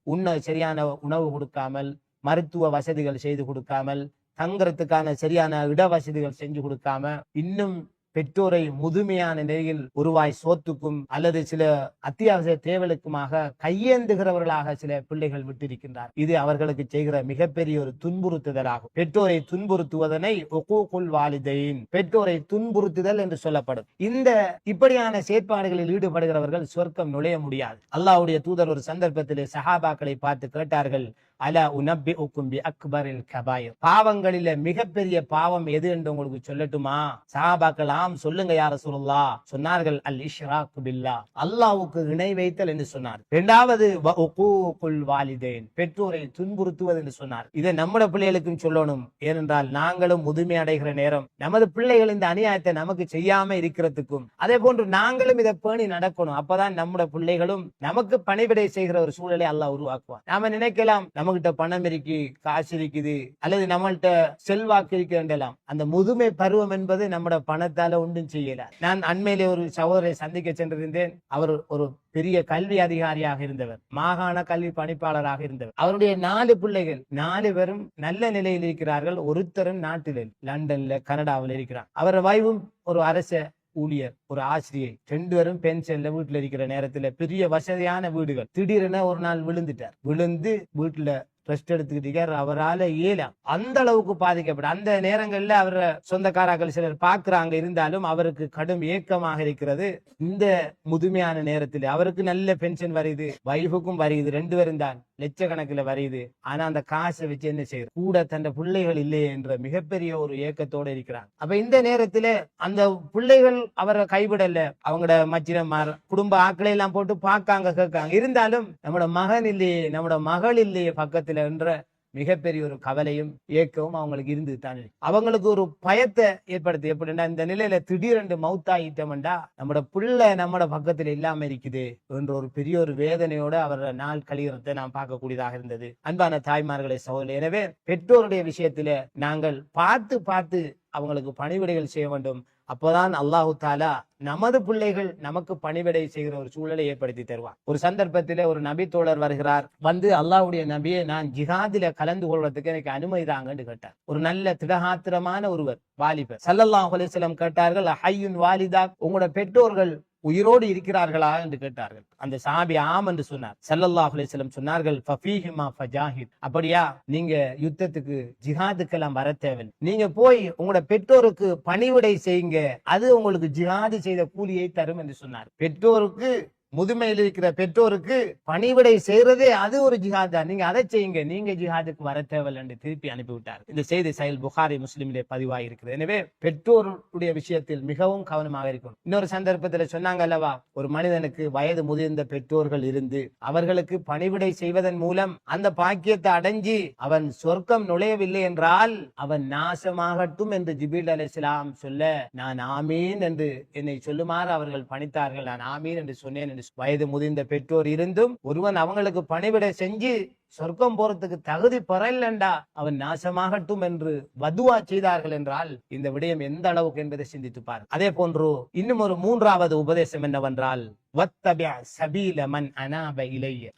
சரியான உணவு கொடுக்காமல், மருத்துவ வசதிகள் செய்து கொடுக்காமல், தங்கறதுக்கான சரியான இட வசதிகள் செஞ்சு கொடுக்காம, இன்னும் பெற்றோரை முதுமையான நிலையில் ஒருவாய் சோத்துக்கும் அல்லது சில அத்தியாவசிய தேவைகளுக்குமாக கையேந்துகிறவர்களாக சில பிள்ளைகள் விட்டிருக்கின்றார். இது அவர்களுக்கு செய்கிற மிகப்பெரிய ஒரு துன்புறுத்துதலாகும். பெற்றோரை துன்புறுத்துவதனை உகூகுல் வாலிதைன், பெற்றோரை துன்புறுத்துதல் என்று சொல்லப்படும். இந்த இப்படியான செயற்பாடுகளில் ஈடுபடுகிறவர்கள் சொர்க்கம் நுழைய முடியாது. அல்லாஹ்வுடைய தூதர் ஒரு சந்தர்ப்பத்திலே சஹாபாக்களை பார்த்து கேட்டார்கள், அலா உனப்பிஉக்கும் பி அக்பரில் கபாயிர், பாவங்களில மிகப்பெரிய பாவம் எது என்று உங்களுக்கு சொல்லட்டுமா? சஹாபாக்கள் ஆம் சொல்லுங்க யா ரசூலுல்லாஹ். சொன்னார்கள் அல் இஷ்ராக் பில்லாஹ், அல்லாஹ்வுக்கு இணை வைத்தல் என்று சொன்னார். இரண்டாவது வஉகூகுல் வாலிதைன், பெற்றோரை துன்புறுத்துவது என்று சொன்னார். இதை நம்முடைய பிள்ளைகளுக்கும் சொல்லணும். ஏனென்றால் நாங்களும் முதுமை அடைகிற நேரம் நமது பிள்ளைகள் இந்த அநியாயத்தை நமக்கு செய்யாம இருக்கிறதுக்கும், அதே போன்று நாங்களும் இதை பேணி நடக்கணும். அப்பதான் நம்முடைய பிள்ளைகளும் நமக்கு பணிவிடை செய்கிற ஒரு சூழலை அல்லாஹ் உருவாக்குவார். நாம நினைக்கலாம் நம்மகிட்ட பணம் இருக்கு, காசு இருக்குது, அல்லது நம்மள்கிட்ட செல்வாக்கு இருக்கலாம். அந்த முதுமை பருவம் என்பது நம்மட பணத்தால ஒன்றும் செய்யல. நான் அண்மையிலே ஒரு சகோதரை சந்திக்க சென்றிருந்தேன். அவர் ஒரு பெரிய கல்வி அதிகாரியாக இருந்தவர், மாகாண கல்வி பணிப்பாளராக இருந்தவர். அவருடைய 4 பிள்ளைகள், 4 பேரும் நல்ல நிலையில் இருக்கிறார்கள். ஒருத்தரும் நாட்டில் லண்டன்ல கனடாவில் இருக்கிறார். அவர் வைவும் ஒரு அரச ஊழியர், ஒரு ஆசிரியை. 2 பேரும் பென்ஷன்ல வீட்டுல இருக்கிற நேரத்துல பெரிய வசதியான வீடுகள். திடீரென ஒரு நாள் விழுந்து வீட்டுல ரெஸ்ட் எடுத்துக்கிட்டு அவரால் இயலாம். அந்த அளவுக்கு பாதிக்கப்பட்ட அந்த நேரங்கள்ல அவர் சொந்தக்காரர்கள் சிலர் பார்க்கிறாங்க. இருந்தாலும் அவருக்கு கடும் ஏக்கமாக இருக்கிறது. இந்த முதுமையான நேரத்தில் அவருக்கு நல்ல பென்ஷன் வருது, வைஃபுக்கும் வருது, 2 பேரும் தான் லட்சக்கணக்கில் வருது. ஆனா அந்த காசை வச்சு என்ன செய்யுது, கூட தன் பிள்ளைகள் இல்லையே என்ற மிகப்பெரிய ஒரு ஏக்கத்தோட இருக்கிறாங்க. அப்ப இந்த நேரத்துல அந்த பிள்ளைகள் அவரை கைவிடல. அவங்களோட மச்சினமார் குடும்ப ஆக்களை எல்லாம் போட்டு பார்க்காங்க, கேட்காங்க. இருந்தாலும் நம்மளோட மகன் இல்லையே, நம்மளோட மகள் இல்லையே பக்கத்துல என்ற மிகப்பெரிய ஒரு கவலையும் ஏக்கமும் அவங்களுக்கு இருந்து தானே அவங்களுக்கு ஒரு பயத்தை ஏற்படுத்து. எப்படின்னா இந்த நிலையில திடீரென்று மௌத்தாயிட்டோம்டா நம்மட புள்ள நம்மட பக்கத்துல இல்லாம இருக்குது என்ற ஒரு பெரிய ஒரு வேதனையோட அவரோட நாள் கழிகிறத நாம் பார்க்கக்கூடியதாக இருந்தது. அன்பான தாய்மார்களை சகோதரர்களே, எனவே பெற்றோருடைய விஷயத்துல நாங்கள் பார்த்து அவங்களுக்கு பணிவிடைகள் செய்ய வேண்டும். அப்போதான் அல்லாஹு தாலா நமது பிள்ளைகள் நமக்கு பணிவிடை செய்கிற ஒரு சூழலை ஏற்படுத்தி தருவார். ஒரு சந்தர்ப்பத்திலே ஒரு நபி தோழர் வருகிறார். வந்து அல்லாஹ்வுடைய நபியை, நான் ஜிஹாதில கலந்து கொள்வதற்கு எனக்கு அனுமதி தாங்கன்னு கேட்டார். ஒரு நல்ல திடகாத்திரமான ஒருவர், வாலிபர். ஸல்லல்லாஹு அலைஹி வஸல்லம் கேட்டார்கள், ஹய்யுன் வாலிதா, உங்களோட பெற்றோர்கள் உயிரோடு இருக்கிறார்களா என்று கேட்டார்கள். அந்த சஹாபி ஆம் என்று சொன்னார். ஸல்லல்லாஹு அலைஹி வஸல்லம் சொன்னார்கள், ஃபஃபீஹிமா ஃபஜாஹித், அப்படியா நீங்க யுத்தத்துக்கு ஜிஹாதுக்கெல்லாம் வர தேவையில்லை, நீங்க போய் உங்களோட பெற்றோருக்கு பணிவிடை செய்யுங்க, அது உங்களுக்கு ஜிஹாது செய்த கூலியை தரும் என்று சொன்னார். பெற்றோருக்கு முதுமையில் இருக்கிற பெற்றோருக்கு பணிவிடை செய்யறதே அது ஒரு ஜிஹாத் தான். நீங்க அதை செய்யுங்க, நீங்க ஜிஹாதுக்கு வர தேவையில்லை என்று திருப்பி அனுப்பிவிட்டார். இந்த செய்தி சஹீஹ் புகாரி முஸ்லிமிலே பதிவாயிருக்கிறது. எனவே பெற்றோருடைய விஷயத்தில் மிகவும் கவனமாக இருக்கும். இன்னொரு சந்தர்ப்பத்தில் சொன்னாங்க அல்லவா, ஒரு மனிதனுக்கு வயது முதிர்ந்த பெற்றோர்கள் இருந்து அவர்களுக்கு பணிவிடை செய்வதன் மூலம் அந்த பாக்கியத்தை அடைஞ்சி அவன் சொர்க்கம் நுழையவில்லை என்றால் அவன் நாசமாகட்டும் என்று ஜிப்ரீல் அலைஹிஸ்ஸலாம் சொல்ல, நான் ஆமீன் என்று என்னை சொல்லுமாறு அவர்கள் பணித்தார்கள். நான் ஆமீன் என்று சொன்னேன் என்று. வயது முதிர்ந்த பெற்றோர் இருந்தும் ஒருவன் அவங்களுக்கு பணிவிடை செஞ்சு சொர்க்கம் போறதுக்கு தகுதி பெறலண்டா அவன் நாசமாகட்டும் என்று வதுவா செய்தார்கள் என்றால் இந்த விடயம் எந்த அளவுக்கு என்பதை சிந்தித்து பாருங்கள். அதே போன்று இன்னும் ஒரு மூன்றாவது உபதேசம் என்னவென்றால்,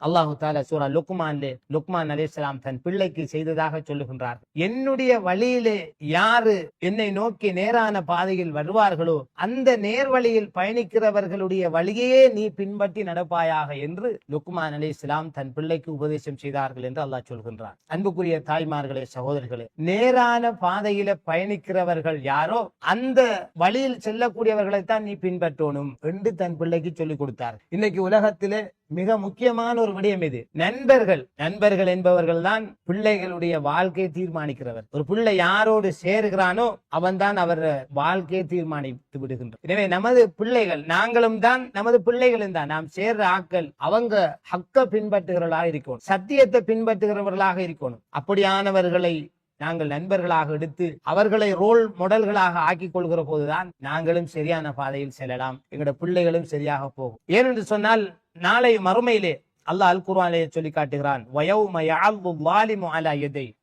அல்லாஹு தஆலா சூரா லுக்மான் அலைஹிஸ்ஸலாம் தன் பிள்ளைக்கு செய்ததாக சொல்லுகின்றார். என்னுடைய வழியிலே யாரு என்னை நோக்கி நேரான பாதையில் வருவார்களோ அந்த நேர்வழியில் பயணிக்கிறவர்களுடைய வழியே நீ பின்பற்றி நடப்பாயாக என்று லுக்மான் அலைஹிஸ்ஸலாம் தன் பிள்ளைக்கு உபதேசம் செய்தார்கள் என்று அல்லாஹ் சொல்கின்றார். அன்புக்குரிய தாய்மார்களே, சகோதரர்களே, நேரான பாதையில பயணிக்கிறவர்கள் யாரோ அந்த வழியில் செல்லக்கூடியவர்களைத்தான் நீ பின்பற்றணும் என்று தன் பிள்ளைக்கு சொல்லிக் கொடுத்தார். இன்னைக்கு உலகத்திலே மிக முக்கியமான ஒரு விடயம் இது. நண்பர்கள் என்பவர்கள் தான் பிள்ளைகளுடைய வாழ்க்கையை தீர்மானிக்கிறவர். ஒரு பிள்ளை யாரோடு சேருகிறானோ அவன் தான் அவர் வாழ்க்கையை தீர்மானித்து விடுகின்றார். எனவே நமது பிள்ளைகள் நாங்களும் தான், நமது பிள்ளைகளும் தான். நாம் சேர்ற ஆக்கள் அவங்க ஹக்க பின்பற்றுகிறவர்களாக இருக்கணும், சத்தியத்தை பின்பற்றுகிறவர்களாக இருக்கணும். அப்படியானவர்களை நாங்கள் நண்பர்களாக எடுத்து அவர்களை ரோல் மாடல்களாக ஆக்கிக் கொள்கிற போதுதான் நாங்களும் சரியான பாதையில் செல்லலாம், எங்களுடைய பிள்ளைகளும் சரியாக போகும். ஏனென்று சொன்னால் நாளை மறுமையிலே அல்லாஹ் அல் குர்ஆனிலே சொல்லி காட்டுகிறான்,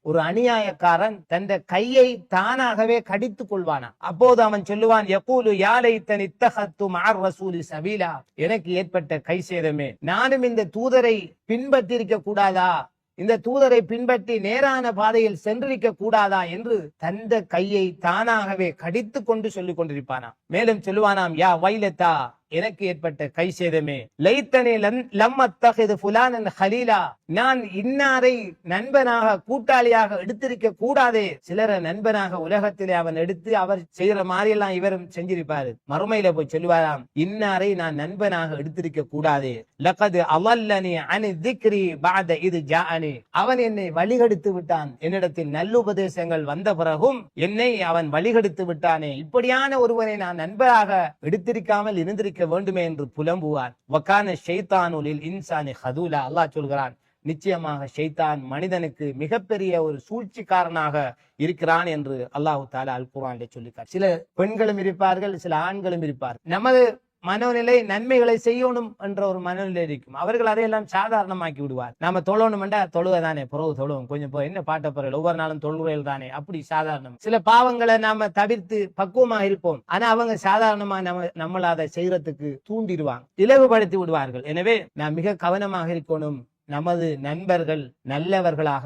ஒரு அநியாயக்காரன் தன் கையை தானாகவே கடித்துக் கொள்வானா. அப்போது அவன் சொல்லுவான், யகூலு யா லைத்தனி இத்தஹத்து மஅர் ரசூலி சபீலா, எனக்கு ஏற்பட்ட கை சேதமே, நானும் இந்த தூதரை பின்பற்றிருக்க கூடாதா, இந்த தூதரை பின்பற்றி நேரான பாதையில் சென்றிருக்க கூடாதா என்று தந்த கையை தானாகவே கடித்து கொண்டு சொல்லிக் கொண்டிருப்பானா. மேலும் சொல்லுவானாம், யா வைலத்தா, எனக்கு ஏற்பட்ட கை சேதமே, லைத்தனி லம் அத்தகிது ஃபுலானன் ஹலீலா, நான் இன்னாரை நண்பனாக கூட்டாளியாக எடுத்திருக்க கூடாதே. சிலரை நண்பனாக உலகத்திலே அவன் எடுத்து அவர் செய்யற மாதிரி எல்லாம் இவரும் செஞ்சிருப்பாரு. மறுமையில போய் சொல்லுவாராம், இன்னாரை நான் நண்பனாக எடுத்திருக்க கூடாதே. லகது அவல்லனி அனி திக்ரி பஅத இது ஜாஅனி, அவன் என்னை வழிகெடுத்து விட்டான், என்னிடத்தில் நல்லுபதேசங்கள் வந்த பிறகும் என்னை அவன் வழிகெடுத்து விட்டானே, இப்படியான ஒருவனை நான் நண்பராக எடுத்திருக்காமல் இருந்திருக்க வேண்டுமே என்று புலம்புவார். வகான ஷைத்தானுலில் இன்சானி ஹதூலா, அல்லாஹ் சொல்கிறான், நிச்சயமாக ஷைத்தான் மனிதனுக்கு மிகப்பெரிய ஒரு சூழ்ச்சிக்காரனாக இருக்கிறான் என்று அல்லாஹு தஆலா அல் குர்ஆனிலே சொல்லியிருக்கார். சில பெண்களும் இருப்பார்கள், சில ஆண்களும் இருப்பார்கள். நமது மனோநிலை நன்மைகளை செய்யணும் என்ற ஒரு மனநிலை இருக்கும். அவர்கள் அதையெல்லாம் சாதாரணமாக்கி விடுவார். நாம தொழணும்டா தொழுவதானே, புறவு தொழுவோம், கொஞ்சம் என்ன பாட்ட போறோம், ஒவ்வொரு நாளும் தொழுகையில் தானே, அப்படி சாதாரணம். சில பாவங்களை நாம தவிர்த்து பக்குவமாக இருப்போம், ஆனா அவங்க சாதாரணமா நம்மள அதை செய்யறதுக்கு தூண்டிடுவாங்க, இலகுபடுத்தி விடுவார்கள். எனவே நாம் மிக கவனமாக இருக்கணும். நமது நண்பர்கள் நல்லவர்களாக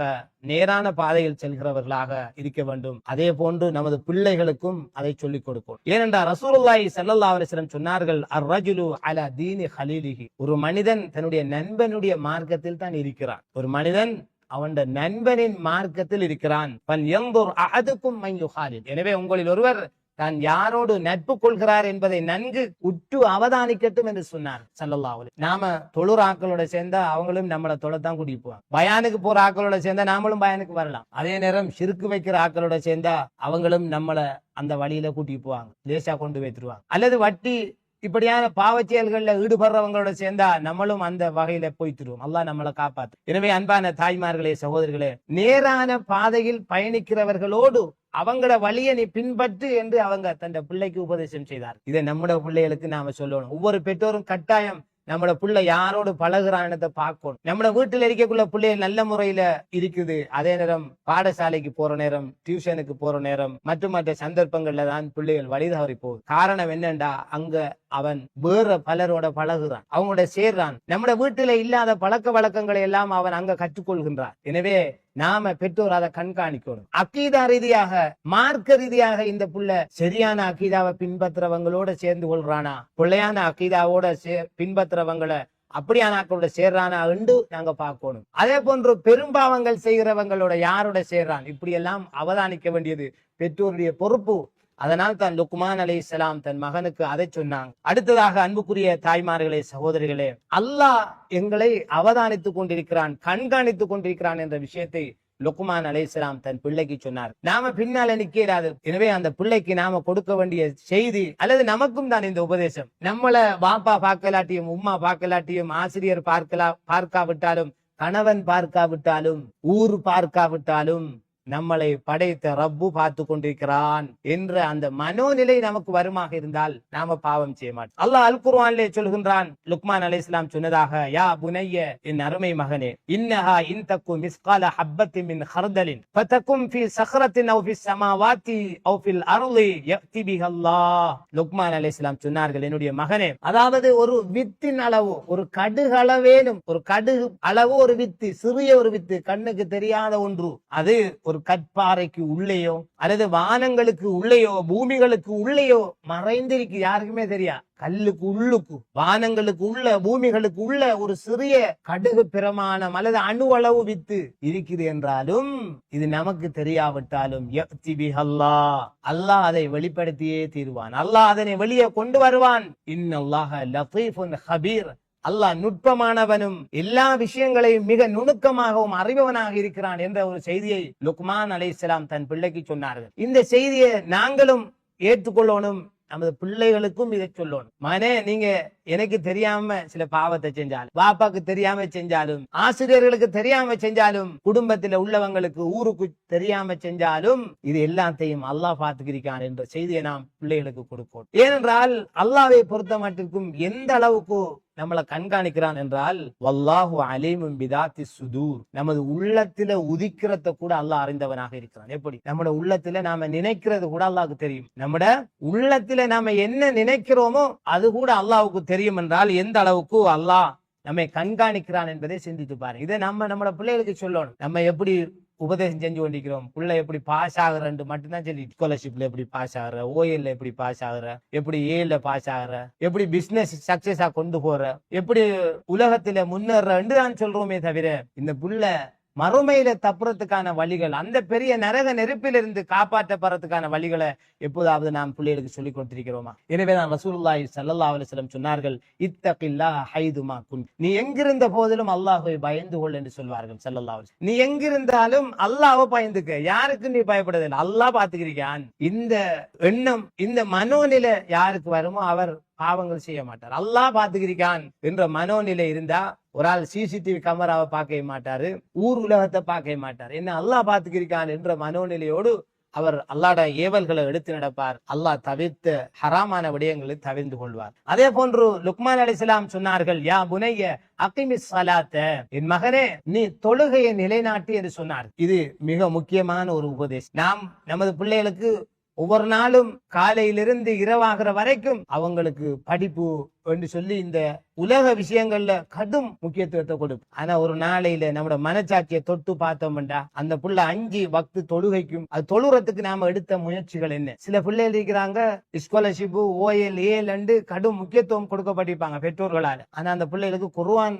நேரான பாதையில் செல்கிறவர்களாக இருக்க வேண்டும். அதே போன்று நமது பிள்ளைகளுக்கும் அதை சொல்லிக் கொடுக்கும். ஏனென்றால் ரசூலுல்லாஹி ஸல்லல்லாஹு அலைஹி வஸல்லம் சொன்னார்கள், அர்-ரஜுலு அலா தீனி ஹலீலிஹி, ஒரு மனிதன் தன்னுடைய நண்பனுடைய மார்க்கத்தில் தான் இருக்கிறான். ஒரு மனிதன் அவனுடைய நண்பனின் மார்க்கத்தில் இருக்கிறான். ஃபல்யன்துர் அஹதுக்கும் மன் யுஹாலில், எனவே உங்களில் ஒருவர் தான் யாரோடு நட்பு கொள்கிறார் என்பதை நன்கு உற்று அவதானிக்கட்டும் என்று சொன்னார் ஸல்லல்லாஹு அலைஹி. நாம தொழுற ஆக்களோட சேர்ந்தா அவங்களும் நம்மளை தொலைத்தான் கூட்டிப்போம். பயானுக்கு போற ஆக்களோட சேர்ந்தா நாமளும் பயானுக்கு வரலாம். அதே நேரம் ஷிர்க் வைக்கிற ஆக்களோட சேர்ந்தா அவங்களும் நம்மளை அந்த வழியில கூட்டிட்டு போவாங்க, லேசா கொண்டு வைத்துருவாங்க. அல்லது வட்டி இப்படியான பாவச் செயல்கள்ல ஈடுபடுறவங்களோட சேர்ந்தா நம்மளும் அந்த வகையில போய்த்திருவோம். அல்லாஹ் நம்மளை காப்பாத்து. எனவே அன்பான தாய்மார்களே, சகோதரர்களே, நேரான பாதையில் பயணிக்கிறவர்களோடு அவங்கள வழியை நீ பின்பற்று என்று அவங்க தன் பிள்ளைக்கு உபதேசம் செய்தார். இதை நம்முடைய பிள்ளைகளுக்கு நாம சொல்லணும். ஒவ்வொரு பெற்றோரும் கட்டாயம் நம்மளோட பிள்ளை யாரோடு பழகுறான்னு பார்க்கணும். நம்மளோட வீட்டுல இருக்கக்குள்ள பிள்ளைகள் நல்ல முறையில இருக்குது, அதே நேரம் பாடசாலைக்கு போற நேரம், டியூஷனுக்கு போற நேரம், மற்ற சந்தர்ப்பங்கள்ல தான் பிள்ளைகள் வழி தவறி போகுது. காரணம் என்னண்டா, அங்க அவன் வேற பலரோட பழகுறான், அவங்களோட சேர்றான். நம்மட வீட்டுல இல்லாத பழக்க வழக்கங்களை எல்லாம் அவன் அங்க கற்றுக்கொள்கின்றான். எனவே நாம பெற்றோர் அதை கண்காணிக்கணும். அக்கீதா ரீதியாக, மார்க்க ரீதியாக இந்த புள்ள சரியான அக்கீதாவை பின்பற்றுறவங்களோட சேர்ந்து கொள்றானா, பிள்ளையான அக்கீதாவோட பின்பற்றுறவங்களை அப்படியான ஆக்களோட சேர்றானா என்று நாங்க பார்க்கணும். அதே போன்று பெரும்பாவங்கள் செய்கிறவங்களோட யாரோட சேர்றான், இப்படி எல்லாம் அவதானிக்க வேண்டியது பெற்றோருடைய பொறுப்பு. அதனால் தான் லுக்மான் அலைஹிஸ்ஸலாம் தன் மகனுக்கு அதை சொன்னாங்க. அடுத்ததாக அன்புக்குரிய தாய்மார்களே, சகோதரிகளே, அல்லாஹ் எங்களை அவதானித்துக் கொண்டிருக்கிறான், கண்காணித்துக் கொண்டிருக்கிறான் என்ற விஷயத்தை லுக்மான் அலைஹிஸ்ஸலாம் தன் பிள்ளைக்கு சொன்னார். நாம பின்னால நிக்கிறாது. எனவே அந்த பிள்ளைக்கு நாம கொடுக்க வேண்டிய செய்தி அல்லது நமக்கும் தான் இந்த உபதேசம். நம்மள பாப்பா பார்க்கலாட்டியும் உம்மா பார்க்கலாட்டியும் ஆசிரியர் பார்க்காவிட்டாலும் கணவன் பார்க்காவிட்டாலும் ஊர் பார்க்காவிட்டாலும் நம்மளை படைத்த ரப்பு பார்த்து கொண்டிருக்கிறான் என்ற அந்த மனோநிலை நமக்கு வருமாக இருந்தால் நாம பாவம் செய்ய மாட்டோம். அல்லாஹ் அல் குர்ஆனிலே சொல்கின்றான், லுக்மான் அலைஹிஸ்ஸலாம் சொன்னதாக, யா புனைய, என் அருமை மகனே, இன்னஹா இன் தக்கு மிஸ்கால ஹப்பத்தின் மின் ஹர்தலின் ஃபதகும் ஃபீ ஸக்ரத்தின் அவ் ஃபிஸ் ஸமாவாத்தி அவ் ஃபில் அர்லி யக்தி பிஹல்லாஹ். லுக்மான் அலைஹிஸ்ஸலாம் சொன்னார்கள், என்னுடைய மகனே, அதாவது ஒரு வித்தின் அளவு, ஒரு கடுகு அளவேனும், ஒரு கடுகு அளவு ஒரு வித்து, சிறிய ஒரு வித்து, கண்ணுக்கு தெரியாத ஒன்று, அது ஒரு கற்பாறைக்கு உள்ளேயோ அல்லது வானங்களுக்கு உள்ளேயோ பூமிகளுக்கு உள்ளேயோ மறைந்திருக்கு, யாருக்குமே தெரியா. கல்லுக்கு உள்ளுக்கு, வானங்களுக்கு உள்ள, பூமிகளுக்கு உள்ள ஒரு சிறிய கடுகு பிரமாணம் அல்லது அணு அளவு வித்து இருக்குது என்றாலும் இது நமக்கு தெரியாவிட்டாலும் அல்லாஹ் அதை வெளிப்படுத்தியே தீர்வான். அல்லாஹ் அதனை வெளியே கொண்டு வருவான். இன்னல்லாஹ லதீஃபுன் ஹபீர். அல்லாஹ் நுட்பமானவனும் எல்லா விஷயங்களையும் மிக நுணுக்கமாகவும் அறிபவனாக இருக்கிறான் என்ற ஒரு செய்தியை லுக்மான் அலைஹிஸ்ஸலாம் தன் பிள்ளைக்கு சொன்னார்கள். இந்த செய்தியை நாங்களும் ஏற்றுக்கொள்ளணும், நமது பிள்ளைகளுக்கும் இதை சொல்லணும். மகனே, நீங்க எனக்கு தெரியாம சில பாவத்தை செஞ்சாலும், பாப்பாக்கு தெரியாம செஞ்சாலும், ஆசிரியர்களுக்கு தெரியாம செஞ்சாலும், குடும்பத்தில் உள்ளவங்களுக்கு ஊருக்கு தெரியாம செஞ்சாலும், இது எல்லாத்தையும் அல்லாஹ் பார்த்துக்கிறான் என்ற செய்தியை நாம் பிள்ளைகளுக்கு கொடுப்போம். ஏனென்றால் அல்லாஹ்வை பொறுத்த மட்டிற்கும் எந்த அளவுக்கு நம்மளை கண்காணிக்கிறான் என்றால், வல்லாஹு அலீமும் பிதாத்தி சுதூர், நமது உள்ளத்தில உதிக்கிறத கூட அல்லாஹ் அறிந்தவனாக இருக்கிறான். எப்படி நம்மட உள்ளத்துல நாம நினைக்கிறது கூட அல்லாஹ்வுக்கு தெரியும். நம்மட உள்ளத்துல நாம என்ன நினைக்கிறோமோ அது கூட அல்லாஹ்வுக்கு தெரியும் என்றால் எந்த அளவுக்கு அல்லாஹ் நம்மை கண்காணிக்கிறான் என்பதை சிந்தித்து பாருங்க. இதை நம்ம பிள்ளைகளுக்கு சொல்லணும். நம்ம எப்படி உபதேசம் செஞ்சு கொண்டிருக்கிறோம், பிள்ளை எப்படி பாஸ் ஆகுறன்னு மட்டும்தான் சொல்லி, ஸ்காலர்ஷிப்ல எப்படி பாஸ் ஆகுற, ஓஎல்ல எப்படி பாஸ் ஆகுற, எப்படி ஏல பாஸ் ஆகுற, எப்படி பிசினஸ் சக்சஸா கொண்டு போற, எப்படி உலகத்துல முன்னேறன்னு தான் சொல்றோமே தவிர இந்த புள்ள மறுமையில தப்புறதுக்கான வழிகள், அந்த பெரிய நரக நெருப்பிலிருந்து காப்பாற்றப்படுறதுக்கான வழிகளை எப்போதாவது நாம் பிள்ளைகளுக்கு சொல்லிக் கொடுத்திருக்கிறோமா? எனவே தான் ரசூலுல்லாஹி ஸல்லல்லாஹு அலைஹி வஸல்லம் சொன்னார்கள், இத்தகில்லாஹ் ஹைதுமா குன், நீ எங்கிருந்த போதிலும் அல்லாஹ்வை பயந்து கொள் என்று சொல்வார்கள் ஸல்லல்லாஹு அலைஹி வஸல்லம். நீ எங்கிருந்தாலும் அல்லாஹ்வை பயந்துக்க, யாருக்கு நீ பயப்படுவதில்லை, அல்லாஹ் பார்த்துக்கிறான். இந்த எண்ணம், இந்த மனோநிலை யாருக்கு வருமோ அவர் பாவங்கள் செய்ய மாட்டார். அல்லாஹ் பார்த்துக்கிறான் என்ற மனோநிலை இருந்தா ஒரு ஆள் சிசிடிவி கேமராவை பார்க்க மாட்டாரு, ஊர் உலகத்தை பார்க்க மாட்டார். என்ன அல்லாஹ் பார்த்துக்கிறான் என்ற மனோநிலையோடு அவர் அல்லாஹ்ட ஏவல்களை எடுத்து நடப்பார். அல்லாஹ் தவிர்த்த ஹராமான விடயங்களை தவிர்த்து கொள்வார். அதே போன்று லுக்மான் அலைஹிஸ்ஸலாம் சொன்னார்கள், யா புனைய அகிமிஸ் ஸலாத்த, என் மகனே நீ தொழுகையை நிலைநாட்டு என்று சொன்னார். இது மிக முக்கியமான ஒரு உபதேசம். நாம் நமது பிள்ளைகளுக்கு ஒவ்வொரு நாளும் காலையிலிருந்து இரவாகிற வரைக்கும் அவங்களுக்கு படிப்பு என்று சொல்லி இந்த உலக விஷயங்கள்ல கடும் முக்கியத்துவத்தை கொடுக்கும். ஆனா ஒரு நாளையில நம்மட மனச்சாட்சியை தொட்டு பார்த்தோம்டா அந்த புள்ள 5 வக்து தொழுகைக்கும், அது தொழுறதுக்கு நாம எடுத்த முயற்சிகள் என்ன? சில பிள்ளைகள் இருக்கிறாங்க, ஸ்காலர்ஷிப் ஓஎல் ஏல் கடும் முக்கியத்துவம் கொடுக்கப்பட்டிருப்பாங்க பெற்றோர்களால. ஆனா அந்த பிள்ளைகளுக்கு குர்ஆன்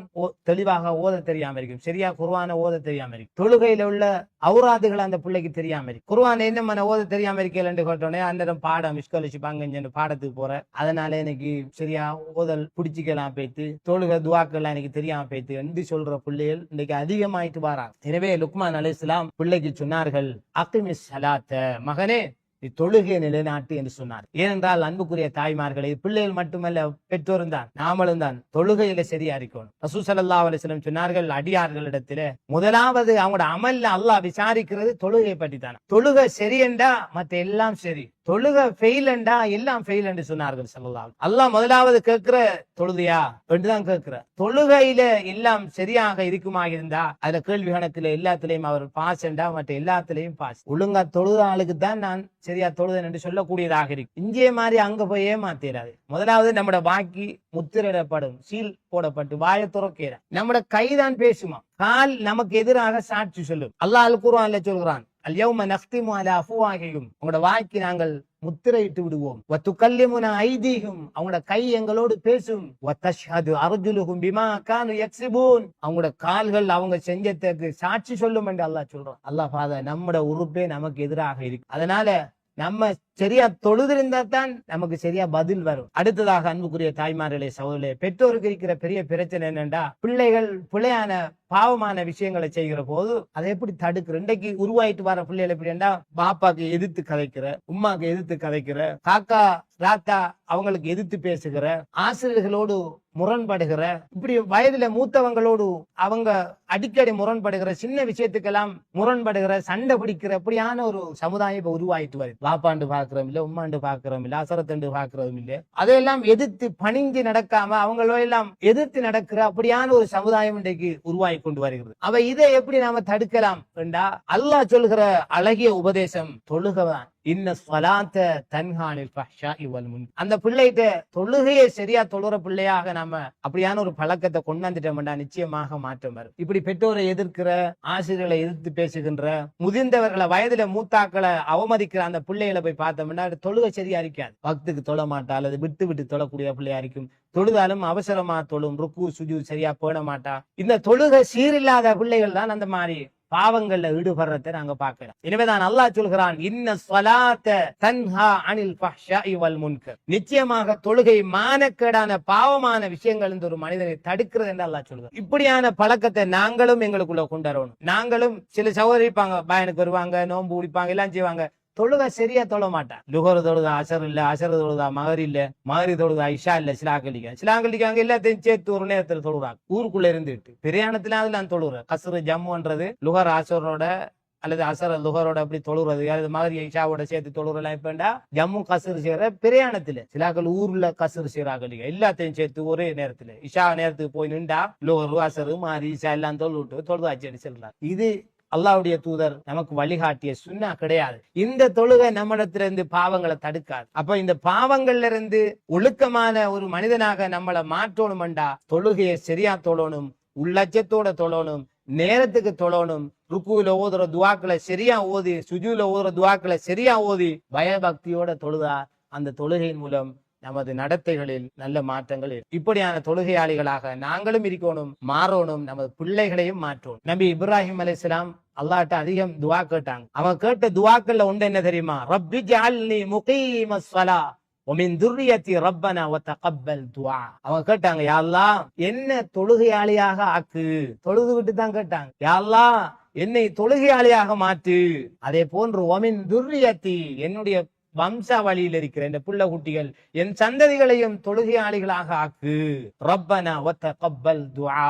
தெளிவாக ஓத தெரியாம இருக்கும், சரியா குர்ஆனை ஓத தெரியாம இருக்கும், தொழுகையில உள்ள அவுராதுகள் அந்த பிள்ளைக்கு தெரியாம இருக்கு, குர்ஆன் என்ன ஓத தெரியாம இருக்கேன் கேட்டோன்னே அந்த பாடம் ஸ்காலர்ஷிப் அங்க பாடத்துக்கு போற, அதனால எனக்கு சரியா ஓதல் பிடிச்சிக்கலாம் போயிட்டு, தொழுகை துவாக்கள் எனக்கு தெரியாம போயிட்டு என்று சொல்ற பிள்ளைகள் இன்னைக்கு அதிகமாயிட்டு வராங்க. எனவே லுக்மான் அலைஹிஸ்ஸலாம் பிள்ளைக்கு சொன்னார்கள், அகிமிஸ் ஸலாத்த, மகனே நீ தொழுகை நிலைநாட்டு என்று சொன்னார். ஏனென்றால் அன்புக்குரிய தாய்மார்களை, பிள்ளைகள் மட்டுமல்ல பெற்றோரும் தான், நாமளும் தான் தொழுகையில சரியா இருக்கணும். ரசூல் ஸல்லல்லாஹு அலைஹி வஸல்லம் சொன்னார்கள், அடியார்களிடத்துல முதலாவது அவங்களோட அமல்ல அல்லாஹ் விசாரிக்கிறது தொழுகை பற்றி தான். தொழுகை சரி என்றா மத்த எல்லாம் சரி, தொழுகை ஃபெயில் என்றா எல்லாம் ஃபெயில் என்று சொன்னார்கள் ஸல்லல்லாஹு. அல்லாஹ் முதலாவது கேட்கிற தொழுதையா என்றுதான் கேட்கிற. தொழுகையில எல்லாம் சரியாக இருக்குமாக இருந்தா அதுல கேள்வி கணக்குல எல்லாத்திலையும் அவர் பாஸ் என்றா மற்ற எல்லாத்திலையும் பாஸ். ஒழுங்கா தொழுத ஆளுக்கு தான் நான் சரியா தொழுதன் என்று சொல்லக்கூடியதாக இருக்கு. இங்கே மாதிரி அங்க போய் ஏமாத்திராது. முதலாவது நம்மட வாக்கி முத்திரையிடப்படும், சீல் போடப்பட்டு வாயை துறக்கிற, நம்மட கைதான் பேசுமா, கால் நமக்கு எதிராக சாட்சி சொல்லும். அல்லாஹ் அல் குர்ஆன்ல சொல்கிறான், அல்யௌம நக்திமு அலா அஃப்வாஹிஹிம், உங்களோட வாய்க்கு நாங்கள் முத்திரையிட்டு விடுவோம், வ துகல்லிமுனா ஐதீஹிம், அவங்களோட கை எங்களோடு பேசும், வ தஷ்ஹது அர்ஜுலுஹும் பிமா கானு யக்ஸிபூன், அவங்களோட கால்கள் அவங்க செஞ்சதுக்கு சாட்சி சொல்லும் என்று அல்லாஹ் சொல்றான். அல்லாஹ் பாத நம்மட உறுப்பே நமக்கு எதிராக இருக்கு. அதனால நம்ம சரியா தொழுதிருந்தா தான் நமக்கு சரியா பதில் வரும். அடுத்ததாக அன்புக்குரிய தாய்மார்களே, சகோதரர்களே, பெற்றோருக்கு இருக்கிற பெரிய பிரச்சனை என்னன்னா, பிள்ளைகள் பிள்ளையான பாவமான விஷயங்களை செய்கிற போது அதை எப்படி தடுக்கிற? இன்றைக்கு உருவாயிட்டு வர பிள்ளைகள் எப்படின்னா, பாப்பாக்கு எதிர்த்து கதைக்கிற, உமாக்கு எதிர்த்து கதைக்கிற, காக்கா ராத்தா அவங்களுக்கு எதிர்த்து பேசுகிற, ஆசிரியர்களோடு முரண்படுகிற, இப்படி வயதுல மூத்தவங்களோடு அவங்க அடிக்கடி முரண்படுகிற, சின்ன விஷயத்துக்கெல்லாம் முரண்படுகிற, சண்டை பிடிக்கிற அப்படியான ஒரு சமுதாயம் இப்ப உருவாயிட்டு வருது. பாப்பாண்டு பாக்குறோம் இல்ல, உம்மாண்டு பாக்குறோம் இல்ல, அசரத்தண்டு பாக்குறதும் இல்ல, அதையெல்லாம் எதிர்த்து பணிஞ்சு நடக்காம அவங்களெல்லாம் எதிர்த்து நடக்கிற அப்படியான ஒரு சமுதாயம் இன்றைக்கு உருவாகி கொண்டு வருகிறது. அவ இதை எப்படி நாம தடுக்கலாம் என்றா, அல்லாஹ் சொல்கிற அழகிய உபதேசம் தொழுகதான். அந்த பிள்ளைகிட்ட தொழுகையை சரியா தொழுற பிள்ளையாக நாம அப்படியான ஒரு பழக்கத்தை கொண்டாந்துட்டோம்டா நிச்சயமாக மாற்றம் வரும். இப்படி பெற்றோரை எதிர்க்கிற, ஆசிரியர்களை எதிர்த்து பேசுகின்ற, முதிர்ந்தவர்களை வயதுல மூத்தாக்களை அவமதிக்கிற அந்த பிள்ளைகளை போய் பார்த்தோம்னா தொழுகை சரியா இருக்காது. பக்துக்கு தொழ மாட்டா, அல்லது விட்டு விட்டு தொழக்கூடிய பிள்ளையா இருக்கும். தொழுதாலும் அவசரமா தொழும், ருக்கு சுஜூத் சரியா போட மாட்டா. இந்த தொழுகை சீரில்லாத பிள்ளைகள் தான் அந்த மாதிரி பாவங்கள்ல ஈடுபடுறதை நாங்க பார்க்கிறோம். எனவேதான் அல்லாஹ் சொல்கிறான், இன்ன ஸலாத்த தன்ஹா அனில் ஃபஹ்ஷாஇ வல் முன்கர். நிச்சயமாக தொழுகை மானக்கேடான பாவமான விஷயங்கள் இந்த ஒரு மனிதனை தடுக்கிறது என்று அல்லாஹ் சொல்கிறான். இப்படியான பழக்கத்தை நாங்களும் எங்களுக்குள்ள கொண்டு வரணும். நாங்களும் சில சகோதரி இருப்பாங்க, பயனுக்கு வருவாங்க, நோன்பு குடிப்பாங்க, எல்லாம் செய்வாங்க, தொழுகை சரியா தொழ மாட்டான். லுகர் தொழுதா அசர் இல்ல, அசர் தொழுதா மகர் இல்ல, மகரி தொழுதா இஷா இல்ல, சிலாங்கலிக்காங்க எல்லாத்தையும் சேர்த்து ஒரு நேரத்துல தொழுறாங்க. ஊருக்குள்ள இருந்துட்டு பிரயாணத்துல அதுல நான் தொழுறேன். கசரு ஜம்முன்றது லுகர் அசரோட அல்லது அசர லுகரோட அப்படி தொழுறது, அல்லது மகரி இஷாவோட சேர்த்து தொழுறலாம். இப்பண்டா ஜம்மு கசரு செய்யற பிரயாணத்துல சிலாக்கள் ஊர்ல கசரு செய்யறாங்க, எல்லாத்தையும் சேர்த்து ஒரே நேரத்துல இஷா நேரத்துக்கு போய் நின்றா லுகரு அசரு மகரி இஷா எல்லாம் தொழுது அச்சடி செல்றாங்க. இது அல்லாஹ்வுடைய தூதர் நமக்கு வழிகாட்டிய சுன்னா கிடையாது. இந்த தொழுகை நம்மிடத்திலிருந்து பாவங்களை தடுக்காது. அப்ப இந்த பாவங்கள்ல இருந்து ஒழுக்கமான ஒரு மனிதனாக நம்மளை மாற்றணும்டா தொழுகையை சரியா தொழணும், உள்ளச்சத்தோட தொழணும், நேரத்துக்கு தொழணும், ருக்குல ஓதுற துவாக்களை சரியா ஓதி, சுஜூல ஓதுற துவாக்களை சரியா ஓதி, பயபக்தியோட தொழுதா அந்த தொழுகையின் மூலம் நமது நடத்தைகளில் நல்ல மாற்றங்கள். இப்படியான தொழுகையாளிகளாக நாங்களும் இருக்கணும், மாறணும், நமது பிள்ளைகளையும் மாற்றணும். நபி இப்ராஹிம் அலைஹிஸ்ஸலாம் அல்லாஹ்ட்ட அதிகம் துவா கேட்டாங்க. அவன் கேட்ட துவாக்கள்ல ஒன்று என்ன தெரியுமா? ரப்பி ஜஅல்னி முகீமஸ் ஸலா வ மின் துர்ரியத்தி ரப்பனா வ தகப்பல் துஆ. அவங்க கேட்டாங்க, யா அல்லாஹ் என்ன தொழுகையாளியாக ஆக்கு. தொழுது விட்டு தான் கேட்டாங்க, யா அல்லாஹ் என்னை தொழுகையாளியாக மாற்று. அதே போன்று வ மின் துர்ரியத்தி என்னுடைய வம்சாவளியில் இருக்கிற இந்த புள்ள குட்டிகள், என் சந்ததிகளையும் தொழுகையாளிகளாக ஆக்கு. ரப்பனா வ தகப்பல் துஆ.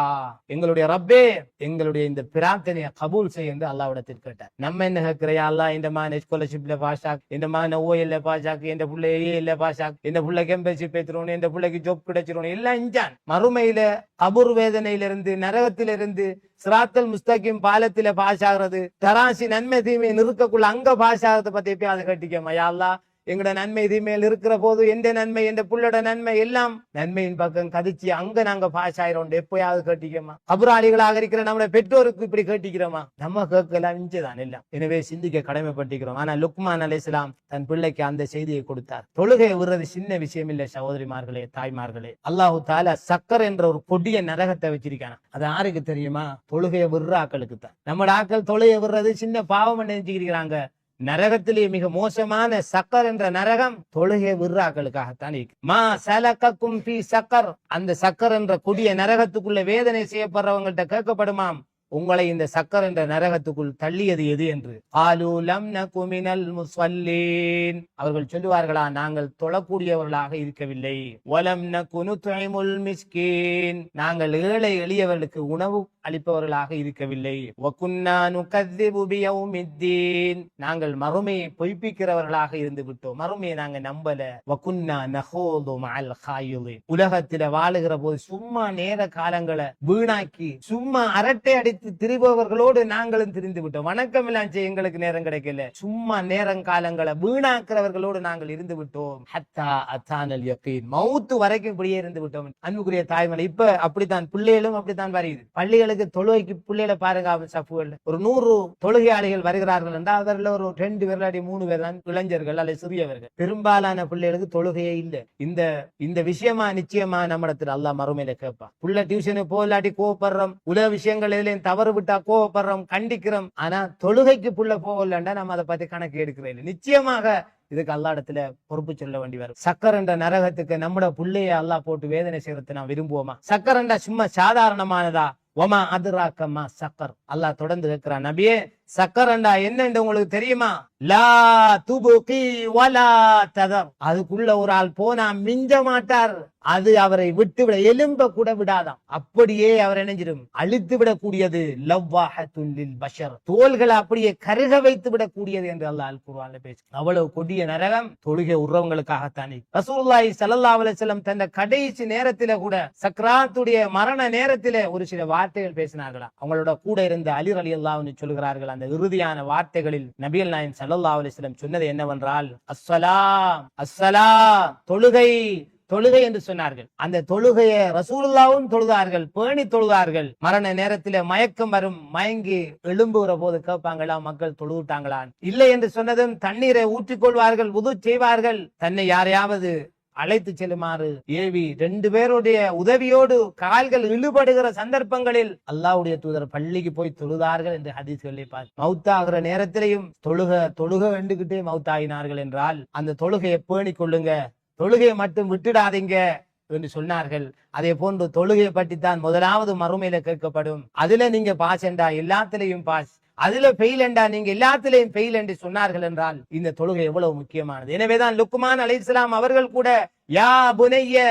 எங்களுடைய ரப்பே எங்களுடைய இந்த பிரார்த்தனையை கபூல் செய்ய என்று அல்லாஹ்விடத்தில் கேட்டார். நம்ம என்ன கேட்கிறையா, அல்லாஹ் இந்த மாதிரி ஸ்காலர்ஷிப்ல பாஷாக், இந்த மாதிரி ஓஎல்ல பாஷாக், இந்த புள்ள ஏஎல்ல பாஷாக், இந்த புள்ளைக்கு எம்பர்ஷிப் ஏத்துறோம், இந்த புள்ளைக்கு ஜாப் கிடைச்சிரும், எல்லாம் இஞ்சான். மறுமையில கபூர் வேதனையிலிருந்து, நரகத்திலிருந்து, சிராத்தல் முஸ்தகிம் பாலத்தில பாஸ் ஆகிறது, தராசி நன்மை தீமை நிறுக்கக்குள்ள அங்க பாஸ் ஆகிறத பத்தி எப்பயும் அதை கட்டிக்கமா. யா அல்லாஹ் எங்கட நன்மை தீமையில் இருக்கிற போது எந்த நன்மை, எந்த புள்ளோட நன்மை எல்லாம் நன்மையின் பக்கம் கதிச்சு அங்க நாங்க பாஸ் ஆயிரோம் எப்பயாவது கேட்டிக்கமா. கபராளிகளாக இருக்கிற நம்முடைய பெற்றோருக்கு இப்படி கேட்டிக்கிறோமா? நம்ம கேட்கலாம், இஞ்சுதான் எல்லாம். எனவே சிந்திக்க கடமைப்பட்டிருக்கிறோம். ஆனா லுக்மான் அலைஹிஸ்ஸலாம் தன் பிள்ளைக்கு அந்த செய்தியை கொடுத்தார். தொழுகை விடுறது சின்ன விஷயம் இல்ல சகோதரிமார்களே, தாய்மார்களே. அல்லாஹு தஆலா சக்கர் என்ற ஒரு கொடிய நரகத்தை வச்சிருக்கான். அது யாருக்கு தெரியுமா? தொழுகையை விடுற ஆக்களுக்கு தான். நம்ம ஆக்கள் தொழுகையை விடுறது சின்ன பாவம் நினைச்சுக்கிறாங்க. நரகத்திலே மிக மோசமான சக்கர் என்ற நரகம் தொழுகை விர்ராக்களுக்காகத்தான் இருக்கு. மா சலகக்கும் ஃபீ சக்கர். அந்த சக்கர் என்ற கொடிய நரகத்துக்குள்ள வேதனை செய்யப்படுறவங்கள்ட்ட கேட்கப்படுமாம், உங்களை இந்த சக்கர் என்ற நரகத்துக்குள் தள்ளியது எது என்று. ஆலு லம் நகு மினல் முஸல்லீன். அவர்கள் சொல்லுவார்களா, நாங்கள் தொழக்கூடியவர்களாக இருக்கவில்லை. வலம் நகு நுத்இமுல் மிஸ்கீன். நாங்கள் ஏழை எளியவர்களுக்கு உணவு அளிப்பவர்களாக இருக்கவில்லை. வகுன்னா நுகذிபு பியௌமித்தீன். நாங்கள் மறுமையை பொய்ப்பிக்கிறவர்களாக இருந்து விட்டோம், மறுமையை நாங்க நம்பல. வகுன்னா நஹூது மஅல் காயிலின். உலகத்தில வாழுகிற போது சும்மா நேர காலங்களை வீணாக்கி சும்மா அரட்டை அடித்து திரிபவர்களோடு நாங்களும் திரிந்து விட்டோம். வணக்கம் எல்லாம் செய்ய எங்களுக்கு நேரம் கிடைக்கல, சும்மா நேரங்காலங்களை வீணாக்குறவர்களோடு நாங்கள் இருந்து விட்டோம். ஹத்தா அத்தானல் யகீன். மௌத்து வரைக்கும் இப்படியே இருந்து விட்டோம். அன்புக்குரிய தாய்மலை, இப்ப அப்படித்தான் பிள்ளைகளும் அப்படித்தான் வருது. பள்ளிகளுக்கு தொழுகைக்கு பிள்ளைகளை பாருங்க, சப்புகள் ஒரு 100 தொழுகையாளிகள் வருகிறார்கள் என்றால் அவர்கள் ஒரு 2 பேர் 3 பேர் தான் இளைஞர்கள் அல்லது சிறியவர்கள். பெரும்பாலான பிள்ளைகளுக்கு தொழுகையே இல்லை. இந்த விஷயமா நிச்சயமா நம்மிடத்தில் அல்லாஹ் மறுமையில கேட்பான். புள்ள டியூஷனுக்கு போலாட்டி கோபப்படுறோம், உலக விஷயங்கள் எதுலையும் தவறு விட்டா கோவப்படுறோம், கண்டிக்கிறோம். ஆனா தொழுகைக்கு புள்ள போகலண்டா நம்ம அதை பத்தி கணக்கு எடுக்கிறேன். நிச்சயமாக இதுக்கு அல்லா இடத்துல பொறுப்பு சொல்ல வேண்டி வரும். சக்கரண்ட நரகத்துக்கு நம்மட புள்ளைய அல்லா போட்டு வேதனை செய்யறது நான் விரும்புவோமா? சக்கரண்டா சும்மா சாதாரணமானதா? ஒமா அதுராக்கமா சக்கர். அல்லாஹ் தொடர்ந்து கேட்கிறான், நபியே சக்கரண்டா என்னன்னு உங்களுக்கு தெரியுமா? லா துபுகி வலா ததர். அதுக்குள்ள ஒரு ஆள் போனா மிஞ்ச மாட்டார், அது அவரை விட்டுவிட எலும்ப கூட விடாதாம், அப்படியே அவர் இணைஞ்சிடும், அழித்து விடக்கூடியது. லவ்வாஹத்துல் லில் பஷர், தோள்களை அப்படியே கருக வைத்து விடக்கூடியது என்று அல்லாஹ் அல் குர்ஆன்ல பேசு. அவ்வளவு கொடிய நரகம் தொழுகை உறவங்களுக்காகத்தானே. ரசூலுல்லாஹி ஸல்லல்லாஹு அலைஹி வஸல்லம் தந்த கடைசி நேரத்தில கூட சக்ராத்துடைய மரண நேரத்திலே ஒரு சில வார்த்தைகள் பேசினார்களா. அவங்களோட கூட இருந்த அலி ரலியல்லாஹு அன்ஹு சொல்கிறார்கள், அந்த இறுதியான வார்த்தைகளில் நபிகள் நாயகம் ஸல்லல்லாஹு அலைஹி வஸல்லம் சொன்னது என்னவென்றால், அஸ்ஸலாம் அஸ்ஸலாம், தொழுகை தொழுகை என்று சொன்னார்கள். அந்த தொழுகையை ரசூலுல்லாவும் தொழுதார்கள், பேணி தொழுதார்கள். மரண நேரத்தில் மயக்கம் வரும், மயங்கி எழும்புகிற போது கேட்பாங்களா மக்கள் தொழுவிட்டாங்களா? இல்லை என்று சொன்னதும் தண்ணீரை ஊற்றிக்கொள்வார்கள், உது செய்வார்கள். தன்னை யாரையாவது அழைத்து செல்லுமாறு ஏவி 2 பேருடைய உதவியோடு கால்கள் இழுபடுகிற சந்தர்ப்பங்களில் அல்லாஹ்வுடைய தூதர் பள்ளிக்கு போய் தொழுதார்கள் என்று ஹதீஸ் சொல்லிப்பார். மௌத்தாகிற நேரத்திலையும் தொழுக வேண்டுகிட்டே மௌத்தாகினார்கள் என்றால் அந்த தொழுகையை பேணி கொள்ளுங்க, தொழுகையை மட்டும் விட்டுடாதீங்க என்று சொன்னார்கள். அதே போன்று தொழுகையை பற்றி தான் முதலாவது மறுமையில கேட்கப்படும். அதுல நீங்க பாஸ் என்றா எல்லாத்திலையும் பாஸ், அதுல பெயில் என்றா நீங்க எல்லாத்திலையும் பெயில் என்று சொன்னார்கள் என்றால் இந்த தொழுகை எவ்வளவு முக்கியமானது. எனவேதான் லுக்மான் அலைஹிஸ்ஸலாம் அவர்கள் கூட யா புனைய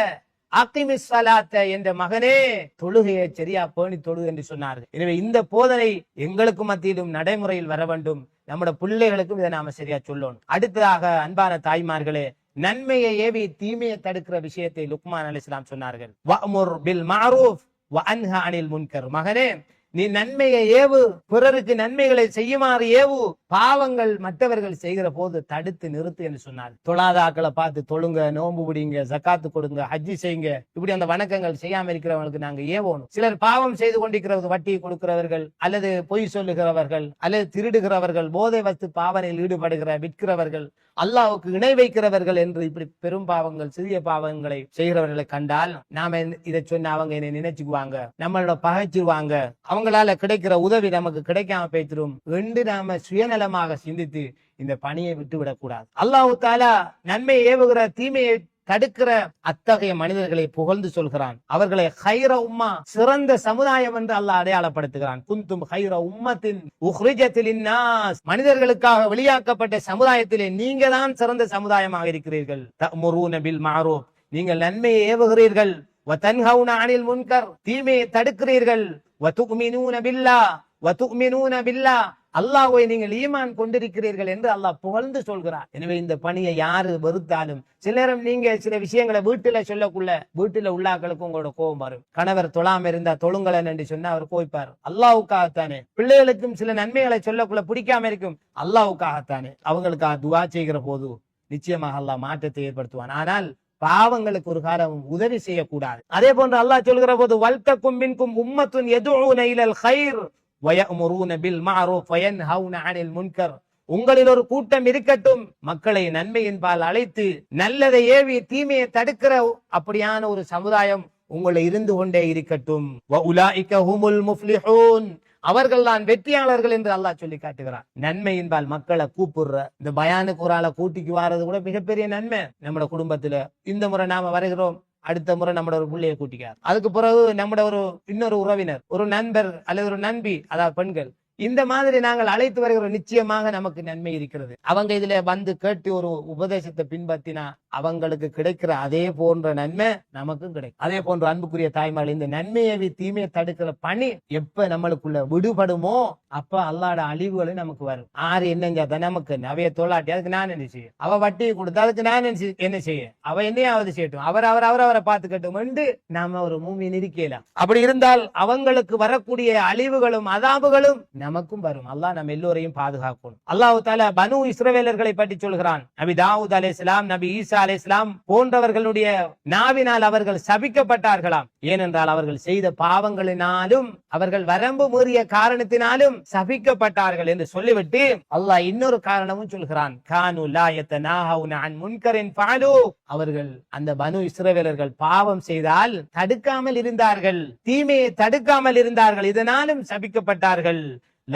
அகிமிஸ் ஸலாத்த, என்ற மகனே தொழுகையை சரியா பேணி தொழு என்று சொன்னார்கள். எனவே இந்த போதனை எங்களுக்கு மத்தியிலும் நடைமுறையில் வர வேண்டும். நம்முடைய பிள்ளைகளுக்கும் இதை நாம சரியா சொல்லணும். அடுத்ததாக அன்பான தாய்மார்களே, நன்மையை ஏவி தீமையை தடுக்கிற விஷயத்தை லுக்மான் அலைஹிஸ்ஸலாம் சொன்னார்கள். வஅமுர் பில் மஅரூஃப் வஅன்ஹ அனில் முன்கர். மகனே நீ நன்மையை ஏவு, பிறருக்கு நன்மைகளை செய்யுமாறு ஏவு, பாவங்கள் மற்றவர்கள் செய்கிற போது தடுத்து நிறுத்து என்று சொன்னார். தொழாதாக்களை பார்த்து தொழுங்க, நோன்பு பிடிங்க, ஜக்காத்து கொடுங்க, ஹஜ்ஜி செய்யுங்க, இப்படி அந்த வணக்கங்கள் செய்யாம இருக்கிறவங்களுக்கு நாங்க ஏவோணும். சிலர் பாவம் செய்து கொண்டிருக்கிறது, வட்டி கொடுக்கிறவர்கள் அல்லது பொய் சொல்லுகிறவர்கள் அல்லது திருடுகிறவர்கள், போதை வஸ்து பாவனையில் ஈடுபடுகிற விற்கிறவர்கள், அல்லாஹ்வுக்கு இணை வைக்கிறவர்கள் என்று இப்படி பெரும் பாவங்கள் சிறிய பாவங்களை செய்கிறவர்களை கண்டால் நாம இதை சொன்ன அவங்க என்னை நினைச்சுக்குவாங்க, நம்மளோட பகைச்சிருவாங்க, அவங்களால கிடைக்கிற உதவி நமக்கு கிடைக்காம போய்த்திரும் என்று நாம சுயநலமாக சிந்தித்து இந்த பணியை விட்டு விடக்கூடாது. அல்லாஹ் தஆலா நன்மையை ஏவுகிற தீமையை தடுக்கிற அத்தகைய மனிதர்களை புகழ்ந்து சொல்கிறான். அவர்களை ஹைர உம்மா, சிறந்த சமுதாயம் என்று அல்லாஹ் அடையாளப்படுத்துகிறான். குந்தும் ஹைர உம்மத்தின் உஹ்ரிஜத் லின்னாஸ், மனிதர்களுக்காக வெளியாக்கப்பட்ட சமுதாயத்திலே நீங்க தான் சிறந்த சமுதாயமாக இருக்கிறீர்கள். தஅமுரூன பில் மஅரூஃப், நீங்கள் நன்மையை ஏவுகிறீர்கள். வ தன்ஹவுன அனில் முன்கர், தீமையை தடுக்கிறீர்கள். வ துமினூன பில்லாஹ் வ துமினூன பில்லாஹ், அல்லாஹ்வை நீங்கள் ஈமான் கொண்டிருக்கிறீர்கள் என்று அல்லாஹ் புகழ்ந்து சொல்கிறார். எனவே இந்த பணியை யாரு வெறுத்தாலும், சில நேரம் நீங்க சில விஷயங்களை வீட்டுல சொல்லக்குள்ள வீட்டுல உள்ளாக்களுக்கு உங்களோட கோபம் வரும். கணவர் தொழாம இருந்தா தொழுங்களன் என்று சொன்னா அவர் கோய்ப்பார், அல்லாஹ்வுக்காகத்தானே. பிள்ளைகளுக்கும் சில நன்மைகளை சொல்லக்குள்ள பிடிக்காம இருக்கும், அல்லாஹ்வுக்காகத்தானே. அவங்களுக்காக துஆ செய்கிற போது நிச்சயமாக அல்லாஹ் மாற்றத்தை ஏற்படுத்துவான். ஆனால் பாவங்களுக்கு ஒரு காலம் உதவி செய்யக்கூடாது. அதே போன்று அல்லாஹ் சொல்கிற போது வல்தக்கும் மின்கும் உம்மத்துன் யதுஊன இலல் கைர் வயமுரூன பில் மஅரூஃப் வயன்ஹவுன அனில் முன்கர், உங்களில் ஒரு கூட்டம் இருக்கட்டும், மக்களை நன்மையின்பால் அழைத்து நல்லதை ஏவி தீமையை தடுக்கிற அப்படியான ஒரு சமுதாயம் உங்களை இருந்து கொண்டே இருக்கட்டும். வஉலாயிக ஹுமுல் முஃப்லிஹூன், அவர்கள் தான் வெற்றியாளர்கள் என்று அல்லாஹ் சொல்லி காட்டுகிறார். நன்மையின்பால் மக்களை கூப்பிடுற இந்த பயானுக்கு ஒரு ஆளை கூட்டிக்கு வாரது கூட மிகப்பெரிய நன்மை. நம்மட குடும்பத்துல இந்த முறை நாம வருகிறோம், அடுத்த முறை நம்மட ஒரு பிள்ளையை கூட்டிக்கார், அதுக்கு பிறகு நம்மட ஒரு இன்னொரு உறவினர், ஒரு நண்பர் அல்லது ஒரு நண்பி, அதாவது பெண்கள், இந்த மாதிரி நாங்கள் அழைத்து வருகிற நிச்சயமாக நமக்கு நன்மை இருக்கிறது. அவங்க இதுல வந்து கேட்டு ஒரு உபதேசத்தை பின்பற்றினா அவங்களுக்கு கிடைக்கிற அதே போன்ற நன்மை நமக்கும் கிடைக்கும். அதே போன்ற அன்புக்குரிய தாய்மார்கள், இந்த நன்மையை தீமையை தடுக்கிற பணி எப்ப நம்மளுக்குள்ள விடுபடுமோ அப்ப அல்லாஹ்வோட அழிவுகளை நமக்கு வரும். ஆறு என்னங்க நமக்கு அவைய தோளாட்டி அதுக்கு நான் என்ன செய்ய, அவ வட்டி கொடுத்தா அதுக்கு நான் என்ன செய்ய, அவ என்னையாவது செய்யட்டும், அவரை பார்த்துக்கட்டும் என்று நாம ஒரு மூமியின் இருக்கலாம். அப்படி இருந்தால் அவங்களுக்கு வரக்கூடிய அழிவுகளும் அதாபுகளும் நமக்கும் வரும். அல்லாஹ் நம்ம எல்லோரையும் பாதுகாக்கணும். அல்லாஹ் தஆலா பனு இஸ்ரவேலர்களை பற்றி சொல்கிறான். நபி தாவூத் அலைஹிஸ்ஸலாம், நபி ஈசா அலைஹிஸ்ஸலாம் போன்றவர்களுடைய நாவினால் அவர்கள் சபிக்கப்பட்டார்களாம். ஏனென்றால் அவர்கள் செய்த பாவங்களினாலும் அவர்கள் வரம்பு மீறிய காரணத்தினாலும் சபிக்கப்பட்டார்கள் என்று சொல்லிவிட்டு அல்லாஹ் இன்னொரு காரணமும் சொல்கிறான். கானு லா யதனாஹவுன அன் முன்கரின் ஃபஅலு, அவர்கள் அந்த பனு இஸ்ரவேலர்கள் பாவம் செய்தால் தடுக்காமல் இருந்தார்கள், தீமையை தடுக்காமல் இருந்தார்கள், இதனாலும் சபிக்கப்பட்டார்கள்.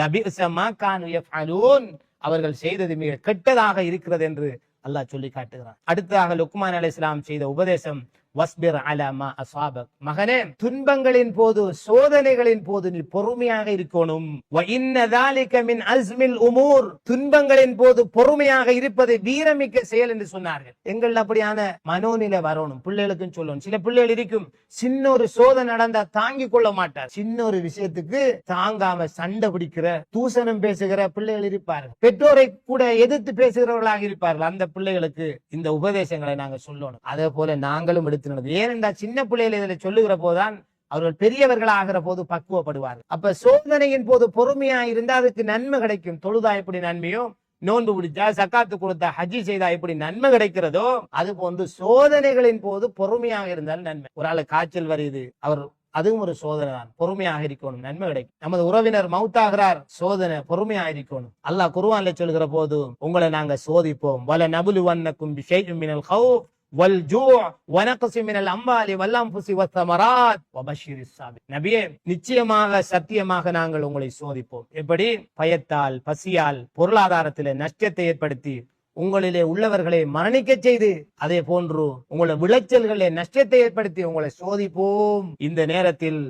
லபிஸ மா கானு யஃஅலூன், அவர்கள் செய்தது மிக கெட்டதாக இருக்கிறது என்று அல்லாஹ் சொல்லி காட்டுகிறான். அடுத்ததாக லுக்மான் அலைஹிஸ்ஸலாம் செய்த உபதேசம், வஸ்பிர் அலா மா அஸாபக், மகனே துன்பங்களின் போது சோதனைகளின் போது நீ பொறுமையாக இருக்கணும். வ இன்ன ذلك மின் அஸ்மில் உமூர், துன்பங்களின் போது பொறுமையாக இருப்பது வீரமிக்க செயல் என்று சொன்னார்கள். எங்கள் அப்படியான மனோநிலை வரணும். பிள்ளைகளுக்கும் சொல்லணும். சில பிள்ளைகள் இருக்கும், சின்ன ஒரு சோதனை நடந்தா தாங்கிக் கொள்ள மாட்டார். சின்ன ஒரு விஷயத்துக்கு தாங்காம சண்டை பிடிக்கிற, தூசணம் பேசுகிற பிள்ளைகள் இருப்பார்கள். பெற்றோரை கூட எதிர்த்து பேசுகிறவர்களாக இருப்பார்கள். அந்த பிள்ளைகளுக்கு இந்த உபதேசங்களை நாங்க சொல்லணும். அதே போல நாங்களும் எடுத்து நடந்து, ஏனென்றால் சின்ன பிள்ளைகள் இதில் சொல்லுகிற போதுதான் அவர்கள் பெரியவர்கள் ஆகிற போது பக்குவப்படுவார்கள். அப்ப சோதனையின் போது பொறுமையா இருந்தா அதுக்கு நன்மை கிடைக்கும். தொழுதா எப்படி நன்மையோ, நோன்பு பிடிச்சா, சக்காத்து கொடுத்தா, ஹஜ்ஜி செய்தா எப்படி நன்மை கிடைக்கிறதோ, அது போன்று சோதனைகளின் போது பொறுமையாக இருந்தால் நன்மை. ஒரு ஆளு காய்ச்சல் வருது, அவர் அதுவும் ஒரு சோதனை தான், பொறுமையாக இருக்கணும், நன்மை கிடைக்கும். நமது உறவினர் மௌத்தாகிறார், சோதனை, பொறுமையாக இருக்கணும். அல்லாஹ் குர்ஆன்ல சொல்கிற போது, உங்களை நாங்க சோதிப்போம், வல நபுலுவன்னக்கும் பிஷைஇம் மினல் கௌஃப் வல்ஜூ' வனக்ஸி மினல் அம்வாலி வல்அன்ஃபுஸி வஸ்ஸமராத் வபஷ்ஷிரிஸ் ஸாபிரீன். நபியே, நிச்சயமாக சத்தியமாக நாங்கள் உங்களை சோதிப்போம். எப்படி? பயத்தால், பசியால், பொருளாதாரத்திலே நஷ்டத்தை ஏற்படுத்தி உங்களிலே உள்ளவர்களை மரணிக்க செய்து, அதே போன்று உங்களை விளைச்சல்களே நஷ்டத்தை ஏற்படுத்தி உங்களை சோதிப்போம். இந்த நேரத்தில்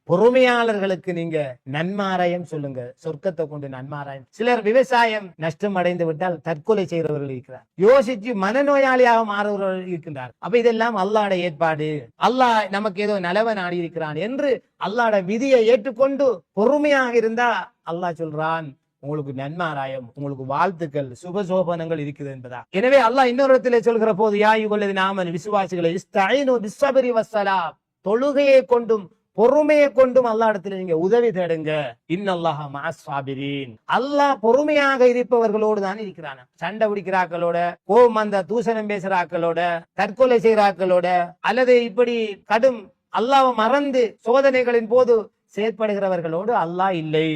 பொறுமையாளர்களுக்கு நீங்க நன்மாராயம் சொல்லுங்க, சொர்க்கத்தை கொண்டு நன்மாராயம். சிலர் விவசாயம் நஷ்டம் அடைந்து விட்டால் தற்கொலை செய்கிறவர்கள் இருக்கிறார், யோசிச்சு மனநோயாளியாக மாறுபவர்கள் இருக்கின்றார். அப்ப இதெல்லாம் அல்லாஹ்வுடைய ஏற்பாடு, அல்லாஹ் நமக்கு ஏதோ நலவ நாடி இருக்கிறான் என்று அல்லாஹ்வுடைய விதியை ஏற்றுக்கொண்டு பொறுமையாக இருந்தா அல்லாஹ் சொல்றான், உங்களுக்கு நன்மாராயம், உங்களுக்கு வாழ்த்துக்கள், சுபசோபனங்கள் இருக்குது என்பதா. எனவே அல்லாஹ் இன்னொரு இடத்திலே சொல்கிற போது, யா அய்யுஹல்லதீன ஆமனு, விசுவாசிகளை, இஸ்தஈனு பிஸ்ஸப்ரி வஸ்ஸலாம், தொழுகையை கொண்டும் பொறுமையை கொண்டும் அல்லாஹ் இடத்துல நீங்க உதவி தேடுங்க. இன்னல்லாஹ மஅஸ் ஸாபிரீன், அல்லாஹ் பொறுமையாக இருப்பவர்களோடு தான் இருக்கிறான். சண்டை பிடிக்கிறாக்களோட, கோபம் அந்த தூசணம் பேசுறாக்களோட, தற்கொலை செய்கிறாக்களோட, அல்லது இப்படி கடும் அல்லாஹ்வை மறந்து சோதனைகளின் போது செயற்படுகிறவர்களோடு அல்லாஹ் இல்லை.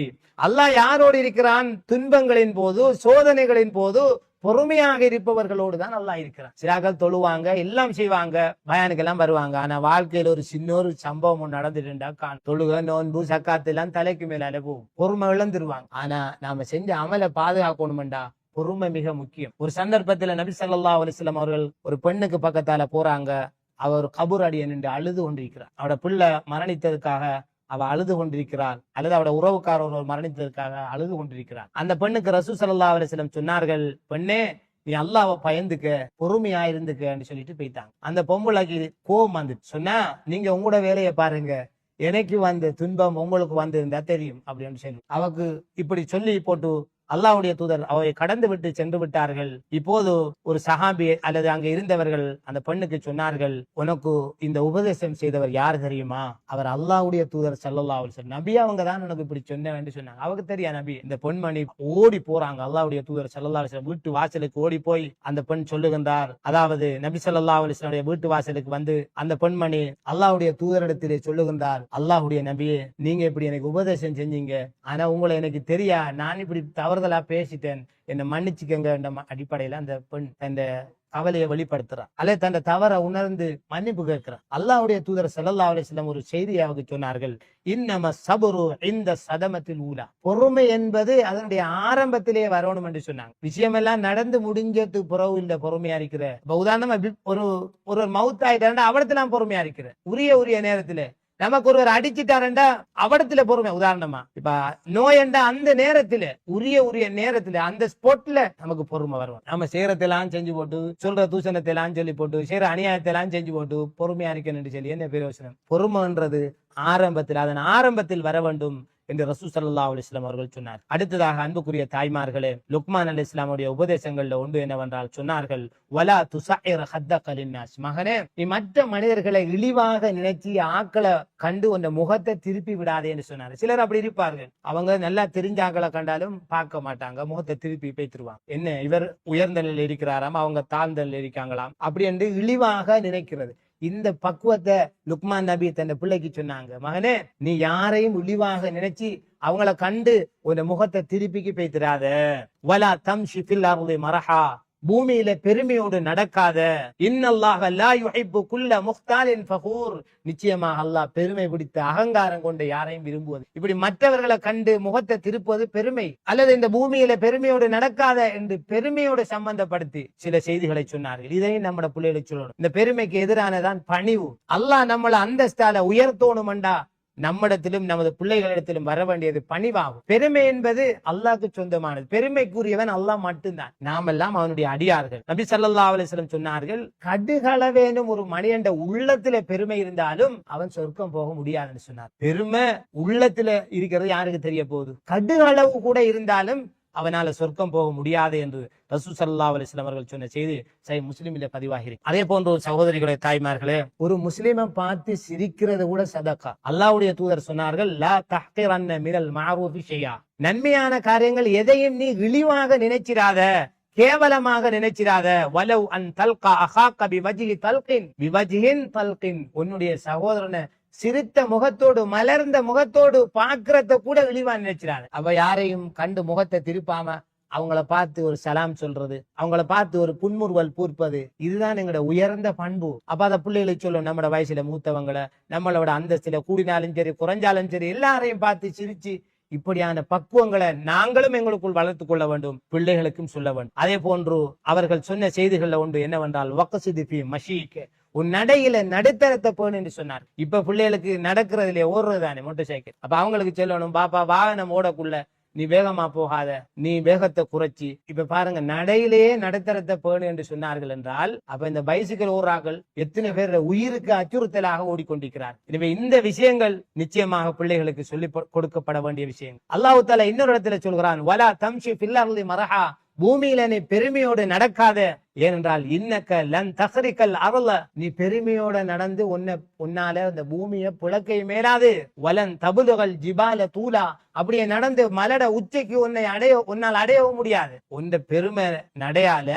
அல்லாஹ் யாரோடு இருக்கிறான்? துன்பங்களின் போது, சோதனைகளின் போது பொறுமையாக இருப்பவர்களோடு தான் அல்லாஹ் இருக்கிறான். சிலாக்கள் தொழுவாங்க, எல்லாம் செய்வாங்க, பயானுக்கு எல்லாம் வருவாங்க, ஆனா வாழ்க்கையில ஒரு சின்ன ஒரு சம்பவம் நடந்துட்டுண்டா தொழுக, நோன்பு, சக்காத்து எல்லாம் தலைக்கு மேல போகும், பொறுமை இழந்துருவாங்க. ஆனா நாம செஞ்ச அமலை பாதுகாக்கணும்டா, பொறுமை மிக முக்கியம். ஒரு சந்தர்ப்பத்துல நபி ஸல்லல்லாஹு அலைஹி வஸல்லம் அவர்கள் ஒரு பெண்ணுக்கு பக்கத்தால போறாங்க. அவர் கபூர் அடிய நின்று அழுது கொண்டிருக்கிறார். அவட பிள்ளை மரணித்ததுக்காக அவ அழுது கொண்டிருக்கிறாள், அல்லது அவட உறவுக்காரர் ஒருவர் மரணித்ததற்காக அழுது கொண்டிருக்கிறார். அந்த பெண்ணுக்கு ரசூல் ஸல்லல்லாஹு அலைஹி வஸல்லம் சொன்னார்கள், பெண்ணே, நீ அல்லாஹ்வை பயந்துக்க, பொறுமையா இருந்துக்கன்னு சொல்லிட்டு போயிட்டாங்க. அந்த பொம்பளைக்கு கோபம் வந்துட்டு சொன்னா, நீங்க உங்களோட வேலையை பாருங்க, எனக்கு வந்த துன்பம் உங்களுக்கு வந்திருந்தா தெரியும் அப்படின்னு சொல்லி அவக்கு இப்படி சொல்லி போட்டு அல்லாஹ்வுடைய தூதர் அவை கடந்து விட்டு சென்று விட்டார்கள். இப்போது ஒரு சஹாபி அல்லது அங்க இருந்தவர்கள் அந்த பெண்ணுக்கு சொன்னார்கள், உனக்கு இந்த உபதேசம் செய்தவர் யார் தெரியுமா? அவர் அல்லாஹ்வுடைய தூதர் ஸல்லல்லாஹு அலைஹி வஸல்லம். நபி அவங்க தான் உனக்கு இப்படி சொன்னேன்னு சொன்னாங்க. அவருக்கு தெரியா நபி. இந்த பெண்மணி ஓடி போறாங்க, அல்லாஹ்வுடைய தூதர் ஸல்லல்லாஹு அலைஹி வஸல்லம் வீட்டு வாசலுக்கு ஓடி போய் அந்த பெண் சொல்லுகின்றார், அதாவது நபி ஸல்லல்லாஹு அலைஹி வஸல்லம் வீட்டு வாசலுக்கு வந்து அந்த பெண்மணி அல்லாஹ்வுடைய தூதரிடத்திலே சொல்லுகின்றார், அல்லாஹ்வுடைய நபியே, நீங்க இப்படி எனக்கு உபதேசம் செஞ்சீங்க, ஆனா உங்களை எனக்கு தெரியா, நான் இப்படி தவறுதலா பேசிட்டேன், என்னை மன்னிச்சுக்கங்க என்ற அடிப்படையில அந்த பெண் தன் கவலையை வெளிப்படுத்துறான், அல்லது தன் தவறை உணர்ந்து மன்னிப்பு கேட்கிறான். அல்லாஹ்வுடைய தூதர் ஸல்லல்லாஹு அலைஹி வஸல்லம் ஒரு செய்தியாக சொன்னார்கள், இன்னம ஸப்ரு இந்த சதமத்தில் ஊலா, பொறுமை என்பது அதனுடைய ஆரம்பத்திலே வரணும் என்று சொன்னாங்க. விஷயமெல்லாம் நடந்து முடிஞ்சதுக்கு பிறகு இல்ல பொறுமையா இருக்கிற. இப்ப உதாரணமா ஒரு மவுத் ஆயிட்டாருன்னா அவடத்துல பொறுமையா இருக்கிற, உரிய நேரத்துல. நமக்கு ஒருவர் அடிச்சுட்டாருண்டா அவடத்துல பொறுமை. உதாரணமா இப்ப நோயண்டா அந்த நேரத்துல உரிய நேரத்துல அந்த ஸ்பாட்ல நமக்கு பொறுமை வரும். நம்ம செய்யறதெல்லாம் செஞ்சு போட்டு, சொல்ற தூசணத்தை எல்லாம் சொல்லி போட்டு, செய்யற அநியாயத்தை எல்லாம் செஞ்சு போட்டு பொறுமையா இருக்கணும்னு சொல்லி என்ன பிரயோசனம்? பொறுமைன்றது ஆரம்பத்தில், அதன் ஆரம்பத்தில் வர வேண்டும். என்று ரசூல் ஸல்லல்லாஹு அலைஹி வஸல்லம் அவர்கள் சொன்னார். அடுத்ததாக அன்புக்குரிய தாய்மார்களே, லுக்மான் அலைஹிஸ்ஸலாமுடைய உபதேசங்கள்ல ஒன்று என்னவென்றால் சொன்னார்கள், வலா துஸஇர் ஹத்தக லின்னாஸ், மகனே நீ மற்ற மனிதர்களை இழிவாக நினைச்சு ஆக்களை கண்டு உன் முகத்தை திருப்பி விடாதே என்று சொன்னார். சிலர் அப்படி இருப்பார்கள், அவங்க நல்லா தெரிஞ்சாக்களை கண்டாலும் பார்க்க மாட்டாங்க, முகத்தை திருப்பி பேத்துருவாங்க. என்ன இவர் உயர்ந்த நிலையில் இருக்கிறாராம், அவங்க தாழ்ந்த நிலையில் இருக்காங்களாம், அப்படி என்று இழிவாக நினைக்கிறது. இந்த பக்குவத்தை லுக்மான் நபி தன் பிள்ளைக்கு சொன்னாங்க, மகனே நீ யாரையும் இழிவாக நினைச்சு அவங்கள கண்டு உன் முகத்தை திருப்பிக்கு பேத்துறாத. வலா தம்ஷி ஃபில் அர்தி மரஹா, பூமியில பெருமையோடு நடக்காத. இன்னல்லாஹ லா யுஹிப்பு குல்ல முக்தாலின் ஃபகூர், நிச்சயமாக அல்லாஹ் பெருமை பிடித்த அகங்காரம் கொண்ட யாரையும் விரும்புவது. இப்படி மற்றவர்களை கண்டு முகத்தை திருப்புவது பெருமை, அல்லது இந்த பூமியில பெருமையோடு நடக்காத என்று பெருமையோடு சம்பந்தப்படுத்தி சில செய்திகளை சொன்னார்கள். இதையும் நம்ம பிள்ளைகளை சொல்லணும். இந்த பெருமைக்கு எதிரானதான் பணிவு. அல்லாஹ் நம்மளை அந்தஸ்தால உயர்த்தோணும்டா நம்மிடத்திலும் நமது பிள்ளைகளிடத்திலும் வர வேண்டியது பணிவாகும். பெருமை என்பது அல்லாஹ்க்கு சொந்தமானது. பெருமைக்குரியவன் அல்லாஹ் மட்டும்தான், நாமெல்லாம் அவனுடைய அடியார்கள். நபி ஸல்லல்லாஹு அலைஹி வஸல்லம் சொன்னார்கள், கடுகளவேனும் ஒரு மனிதன் உள்ளத்துல பெருமை இருந்தாலும் அவன் சொர்க்கம் போக முடியாதுன்னு சொன்னார். பெருமை உள்ளத்துல இருக்கிறது யாருக்கு தெரிய போகுது? கடுகளவு கூட இருந்தாலும் அவனால சொர்க்கம் போக முடியாது என்று ரசூல் ஸல்லல்லாஹு அலைஹி வஸல்லம் அவர்கள் சொன்ன செய்தி சஹீஹ் முஸ்லிமிலே பதிவாகிறது. அதே போன்ற ஒரு சகோதரிகளே, தாய்மார்களே, ஒரு முஸ்லிமை பார்த்து சிரிக்கிறது கூட சதகா. அல்லாஹ்வுடைய தூதர் சொன்னார்கள், லா தஹ்கிரன்ன மினல் மஅரூஃபி ஷைஆ, நன்மையான காரியங்கள் எதையும் நீ இழிவாக நினைச்சிராத, கேவலமாக நினைச்சிராத. வலவ் அன் தல்கா அஹாக பிவஜ்ஹி தல்கின் பிவஜ்ஹின் தல்கின், உன்னுடைய சகோதரனை சிரித்த முகத்தோடு மலர்ந்த முகத்தோடு பாக்குறத கூட இழிவா நினைச்சிடாது. அவ யாரையும் கண்டு முகத்தை திருப்பாம அவங்கள பார்த்து ஒரு சலாம் சொல்றது, அவங்கள பார்த்து ஒரு புன்முறுவல் பூர்ப்பது, இதுதான் எங்களோட உயர்ந்த பண்பு. அப்ப அத பிள்ளைகளுக்கு சொல்லும், நம்மளோட வயசுல மூத்தவங்களை, நம்மளோட அந்தஸ்துல கூடினாலும் சரி குறைஞ்சாலும் சரி எல்லாரையும் பார்த்து சிரிச்சு இப்படியான பக்குவங்களை நாங்களும் எங்களுக்குள் வளர்த்து கொள்ள வேண்டும், பிள்ளைகளுக்கும் சொல்ல வேண்டும். அதே போன்று அவர்கள் சொன்ன செய்திகள்ல ஒன்று என்னவென்றால், வக்ஸிது ஃபீ மஷீக், உன் நடையில நடுத்தரத்தை போன்னு என்று சொன்னார். இப்ப பிள்ளைகளுக்கு நடக்கிறதுல ஓடுறது தானே மோட்டர் சைக்கிள். அப்ப அவங்களுக்கு சொல்லணும், பாப்பா வாகனம் ஓடக்குள்ள நீ வேகமா போகாத, நீ வேகத்தை குறைச்சி. இப்ப பாருங்க, நடையிலேயே நடுத்தரத்தை பேணு என்று சொன்னார்கள் என்றால், அப்ப இந்த பைசிக்கல் ஓடுறார்கள் எத்தனை பேர் உயிருக்கு அச்சுறுத்தலாக ஓடிக்கொண்டிருக்கிறார். எனவே இந்த விஷயங்கள் நிச்சயமாக பிள்ளைகளுக்கு சொல்லி கொடுக்கப்பட வேண்டிய விஷயங்கள். அல்லாஹ் தஆலா இன்னொரு இடத்துல சொல்கிறான், வலா தம்ஷி ஃபில் அர்தி மரஹா, பூமியில நீ பெருமையோடு நடக்காத. ஏனென்றால் இன்னக்க லன் தஹ்ரிகல் அர்ல, நீ பெருமையோட நடந்து உன்னால அந்த பூமியை புழக்கை மேலாது. வலன் தபுலுகல் ஜிபால தூலா, அப்படியே நடந்து மலட உச்சிக்கு உன்னால் அடையவும் முடியாது. உன்ன பெருமை நடையால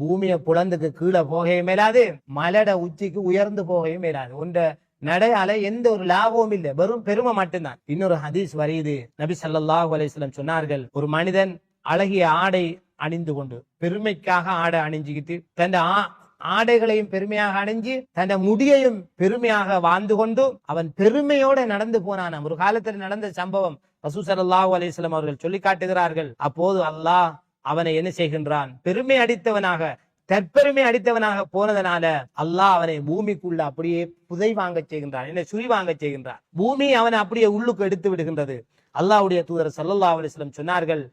பூமியை புலந்துக்கு கீழே போகையும் மேலாது, மலட உச்சிக்கு உயர்ந்து போகையும் மேலாது. உன்ன நடையால எந்த ஒரு லாபமும் இல்லை, வெறும் பெருமை மட்டும்தான். இன்னொரு ஹதீஸ் வருது, நபி ஸல்லல்லாஹு அலைஹி வஸல்லம் சொன்னார்கள், ஒரு மனிதன் அழகிய ஆடை அணிந்து கொண்டு, பெருமைக்காக ஆடை அணிஞ்சுக்கிட்டு, தன் ஆடைகளையும் பெருமையாக அணிஞ்சு, தன் முடியையும் பெருமையாக வாழ்ந்து கொண்டு அவன் பெருமையோட நடந்து போனான். ஒரு காலத்தில் நடந்த சம்பவம் ரசூல் ஸல்லல்லாஹு அலைஹி வஸல்லம் அவர்கள் சொல்லி காட்டுகிறார்கள். அப்போது அல்லாஹ் அவனை என்ன செய்கின்றான்? பெருமை அடித்தவனாக, தற்பெருமை அடித்தவனாக போனதனால அல்லாஹ் அவனை பூமிக்குள்ள அப்படியே புதை வாங்க செய்கின்றான், என்ன சுரி வாங்க செய்கின்றான். பூமி அவனை அப்படியே உள்ளுக்கு எடுத்து விடுகின்றது. அல்லாஹ்வுடைய தூதர் ஸல்லல்லாஹு அலைஹி வஸல்லம் சொன்னார்கள்,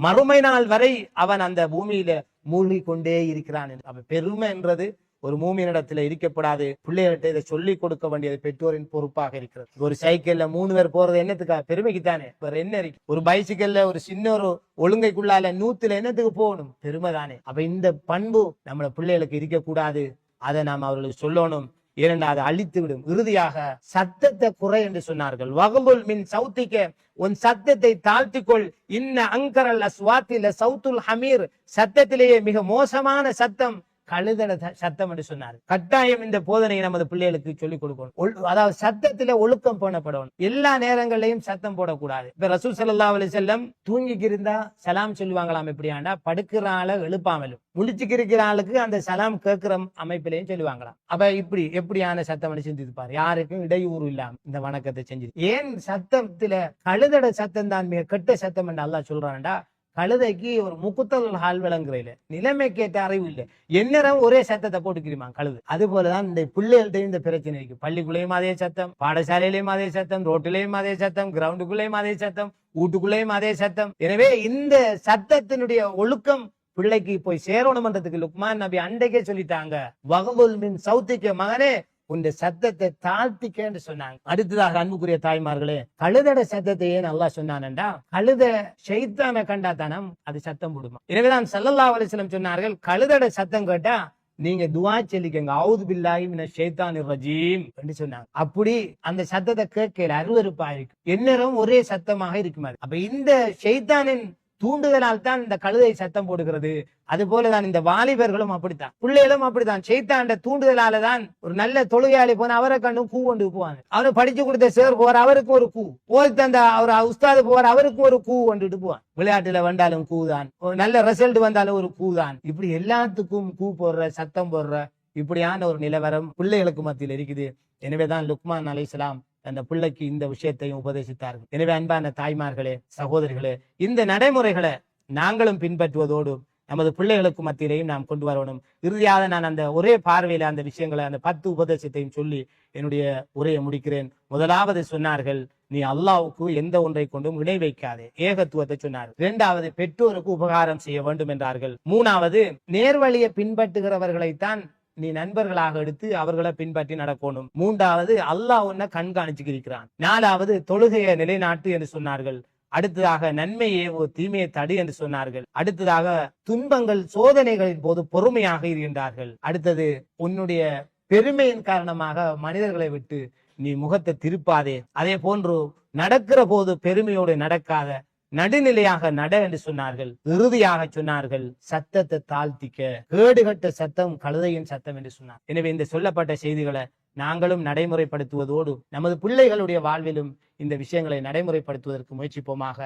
மறுமை நாள் வரை அவன் அந்த பூமியில மூழ்கி கொண்டே இருக்கிறான். அப்ப பெருமை என்றது ஒரு மூமியினிடத்துல இருக்கப்படாது. பிள்ளைகிட்ட இதை சொல்லி கொடுக்க வேண்டியது பெற்றோரின் பொறுப்பாக இருக்கிறது. ஒரு சைக்கிள்ல 3 பேர் போறது என்னத்துக்கா? பெருமைக்கு தானே. வேற என்ன இருக்கு? ஒரு பைசிக்கல்ல ஒரு சின்ன ஒரு ஒழுங்கைக்குள்ளால 100ல என்னத்துக்கு போகணும்? பெருமை தானே. அப்ப இந்த பண்பு நம்ம பிள்ளைகளுக்கு இருக்கக்கூடாது. அதை நாம் அவர்களுக்கு சொல்லணும். ஏனென்றால் அதை அழித்து விடும். இறுதியாக சத்தத்தை குறை என்று சொன்னார்கள். வகுபுல் மின் சௌத்திக்க, உன் சத்தத்தை தாழ்த்திக்கொள். இன்ன அங்கரல் அஸ்வாத்தில சௌத்துல் ஹமீர், சத்தத்திலேயே மிக மோசமான சத்தம் கழுதட சத்தம் என்று சொன்னார். கட்டாயம் இந்த போதனையை நமது பிள்ளைகளுக்கு சொல்லிக் கொடுக்கணும். அதாவது சத்தத்தில ஒழுக்கம் போடப்படணும். எல்லா நேரங்களிலையும் சத்தம் போடக்கூடாது. இப்ப ரசூல் ஸல்லல்லாஹு அலைஹி வஸல்லம் தூங்கிக்கு இருந்தா சலாம் சொல்லுவாங்களாம். எப்படியாண்டா படுக்கிற ஆளை எழுப்பாமலும், முழிச்சுக்கு இருக்கிற ஆளுக்கு அந்த சலாம் கேட்கிற அமைப்பிலையும் சொல்லுவாங்களாம். அப்ப இப்படி எப்படியான சத்தம் செஞ்சிருப்பாரு, யாருக்கும் இடையூறு இல்லாம இந்த வணக்கத்தை செஞ்சு. ஏன் சத்தத்துல கழுதட சத்தம் தான் மிக கெட்ட சத்தம் என்று அல்லாஹ் சொல்றான்டா, கழுதைக்கு ஒரு முக்குத்தல் ஹால் விளங்குறையில நிலைமை கேட்ட அறிவு இல்லை, எந்நேரம் ஒரே சத்தத்தை போட்டுக்கிறீமா கழுது. அது போலதான் இந்த பிள்ளைகள்கிட்ட இந்த பிரச்சனை இருக்கு. பள்ளிக்குள்ளேயும் அதே சத்தம், பாடசாலையிலையும் அதே சத்தம், ரோட்டிலையும் அதே சத்தம், கிரவுண்டுக்குள்ளேயும் அதே சத்தம், வீட்டுக்குள்ளேயும் அதே சத்தம். எனவே இந்த சத்தத்தினுடைய ஒழுக்கம் பிள்ளைக்கு போய் சேரணும்ன்றதுக்கு லுக்மான் நபி அண்டைக்கே சொல்லிட்டாங்க. வகுபுல் மின் சௌத்திக்க, மகனே உன் சத்தத்தை தாழ்த்திக்கன்னு சொன்னாங்க. அடுத்ததாக அன்புக்குரிய தாய்மார்களே, கழுதட சத்தத்தை ஏன் அல்லாஹ் சொன்னான்டா, கழுத ஷைத்தானை கண்டா தானம் அது சத்தம் போடுமா. எனவேதான் ஸல்லல்லாஹு அலைஹி வஸல்லம் சொன்னார்கள், கழுதட சத்தம் கேட்டா நீங்க துஆ சொல்லிக்கங்க, அஊது பில்லாஹி மினஷ் ஷைத்தானிர் ரஜீம் என்று சொன்னாங்க. அப்படி அந்த சத்தத்தை கேட்கல அருவருப்பா இருக்கு, எந்நேரம் ஒரே சத்தமாக இருக்குமா. அப்ப இந்த ஷைத்தானின் தூண்டுதலால் தான் இந்த கழுதை சத்தம் போடுகிறது. அது போலதான் இந்த வாலிபர்களும் அப்படித்தான், பிள்ளைகளும் அப்படித்தான். ஷைத்தாண்ட தூண்டுதலால தான் ஒரு நல்ல தொழுகையாளி போன அவரை கண்டும் கூ கொண்டு போவாங்க. அவரை படிச்சு கொடுத்த சேர் போவார், அவருக்கு ஒரு கூ. ஓய் தந்த அவர் உஸ்தாது போவார், அவருக்கு ஒரு கூ கொண்டுட்டு போவான். விளையாட்டுல வந்தாலும் கூ தான், ஒரு நல்ல ரிசல்ட் வந்தாலும் ஒரு கூ தான். இப்படி எல்லாத்துக்கும் கூ போடுற, சத்தம் போடுற இப்படியான ஒரு நிலவரம் பிள்ளைகளுக்கு மத்தியில் இருக்குது. எனவேதான் லுக்மான் அலைஹிஸ்ஸலாம் அந்த பிள்ளைக்கு இந்த விஷயத்தையும் உபதேசித்தார்கள். எனவே அன்பான தாய்மார்களே, சகோதரிகளே, இந்த நடைமுறைகளை நாங்களும் பின்பற்றுவதோடு நமது பிள்ளைகளுக்கு மத்தியிலையும் நாம் கொண்டு வரணும். இறுதியாக நான் அந்த ஒரே பார்வையில அந்த விஷயங்களை, அந்த 10 உபதேசத்தையும் சொல்லி என்னுடைய உரையை முடிக்கிறேன். முதலாவது சொன்னார்கள், நீ அல்லாஹ்வுக்கு எந்த ஒன்றை கொண்டும் இணை வைக்காதே, ஏகத்துவத்தை சொன்னார்கள். 2வது, பெற்றோருக்கு உபகாரம் செய்ய வேண்டும் என்றார்கள். 3வது, நேர்வழியை பின்பற்றுகிறவர்களைத்தான் நீ நண்பர்களாக எடுத்து அவர்களை பின்பற்றி நடக்கணும். 3வது, அல்லாஹ் உன்னை கண்காணிச்சுக்கிறான். 4வது, தொழுகையை நிலைநாட்டு என்று சொன்னார்கள். அடுத்ததாக, நன்மை ஏவோ தீமையை தடு என்று சொன்னார்கள். அடுத்ததாக, துன்பங்கள் சோதனைகளின் போது பொறுமையாக இருக்கின்றார்கள். அடுத்தது, உன்னுடைய பெருமையின் காரணமாக மனிதர்களை விட்டு நீ முகத்தை திருப்பாதே. அதே போன்று நடக்கிற போது பெருமையோடு நடக்காத, நடுநிலையாக நட என்று சொன்னார்கள். இறுதியாக சொன்னார்கள், சத்தத்தை தாழ்த்திக்க, கேடுகட்ட சத்தம் கழுதையின் சத்தம் என்று சொன்னார். எனவே இந்த சொல்லப்பட்ட செய்திகளை நாங்களும் நடைமுறைப்படுத்துவதோடு நமது பிள்ளைகளுடைய வாழ்விலும் இந்த விஷயங்களை நடைமுறைப்படுத்துவதற்கு முயற்சிப்போமாக.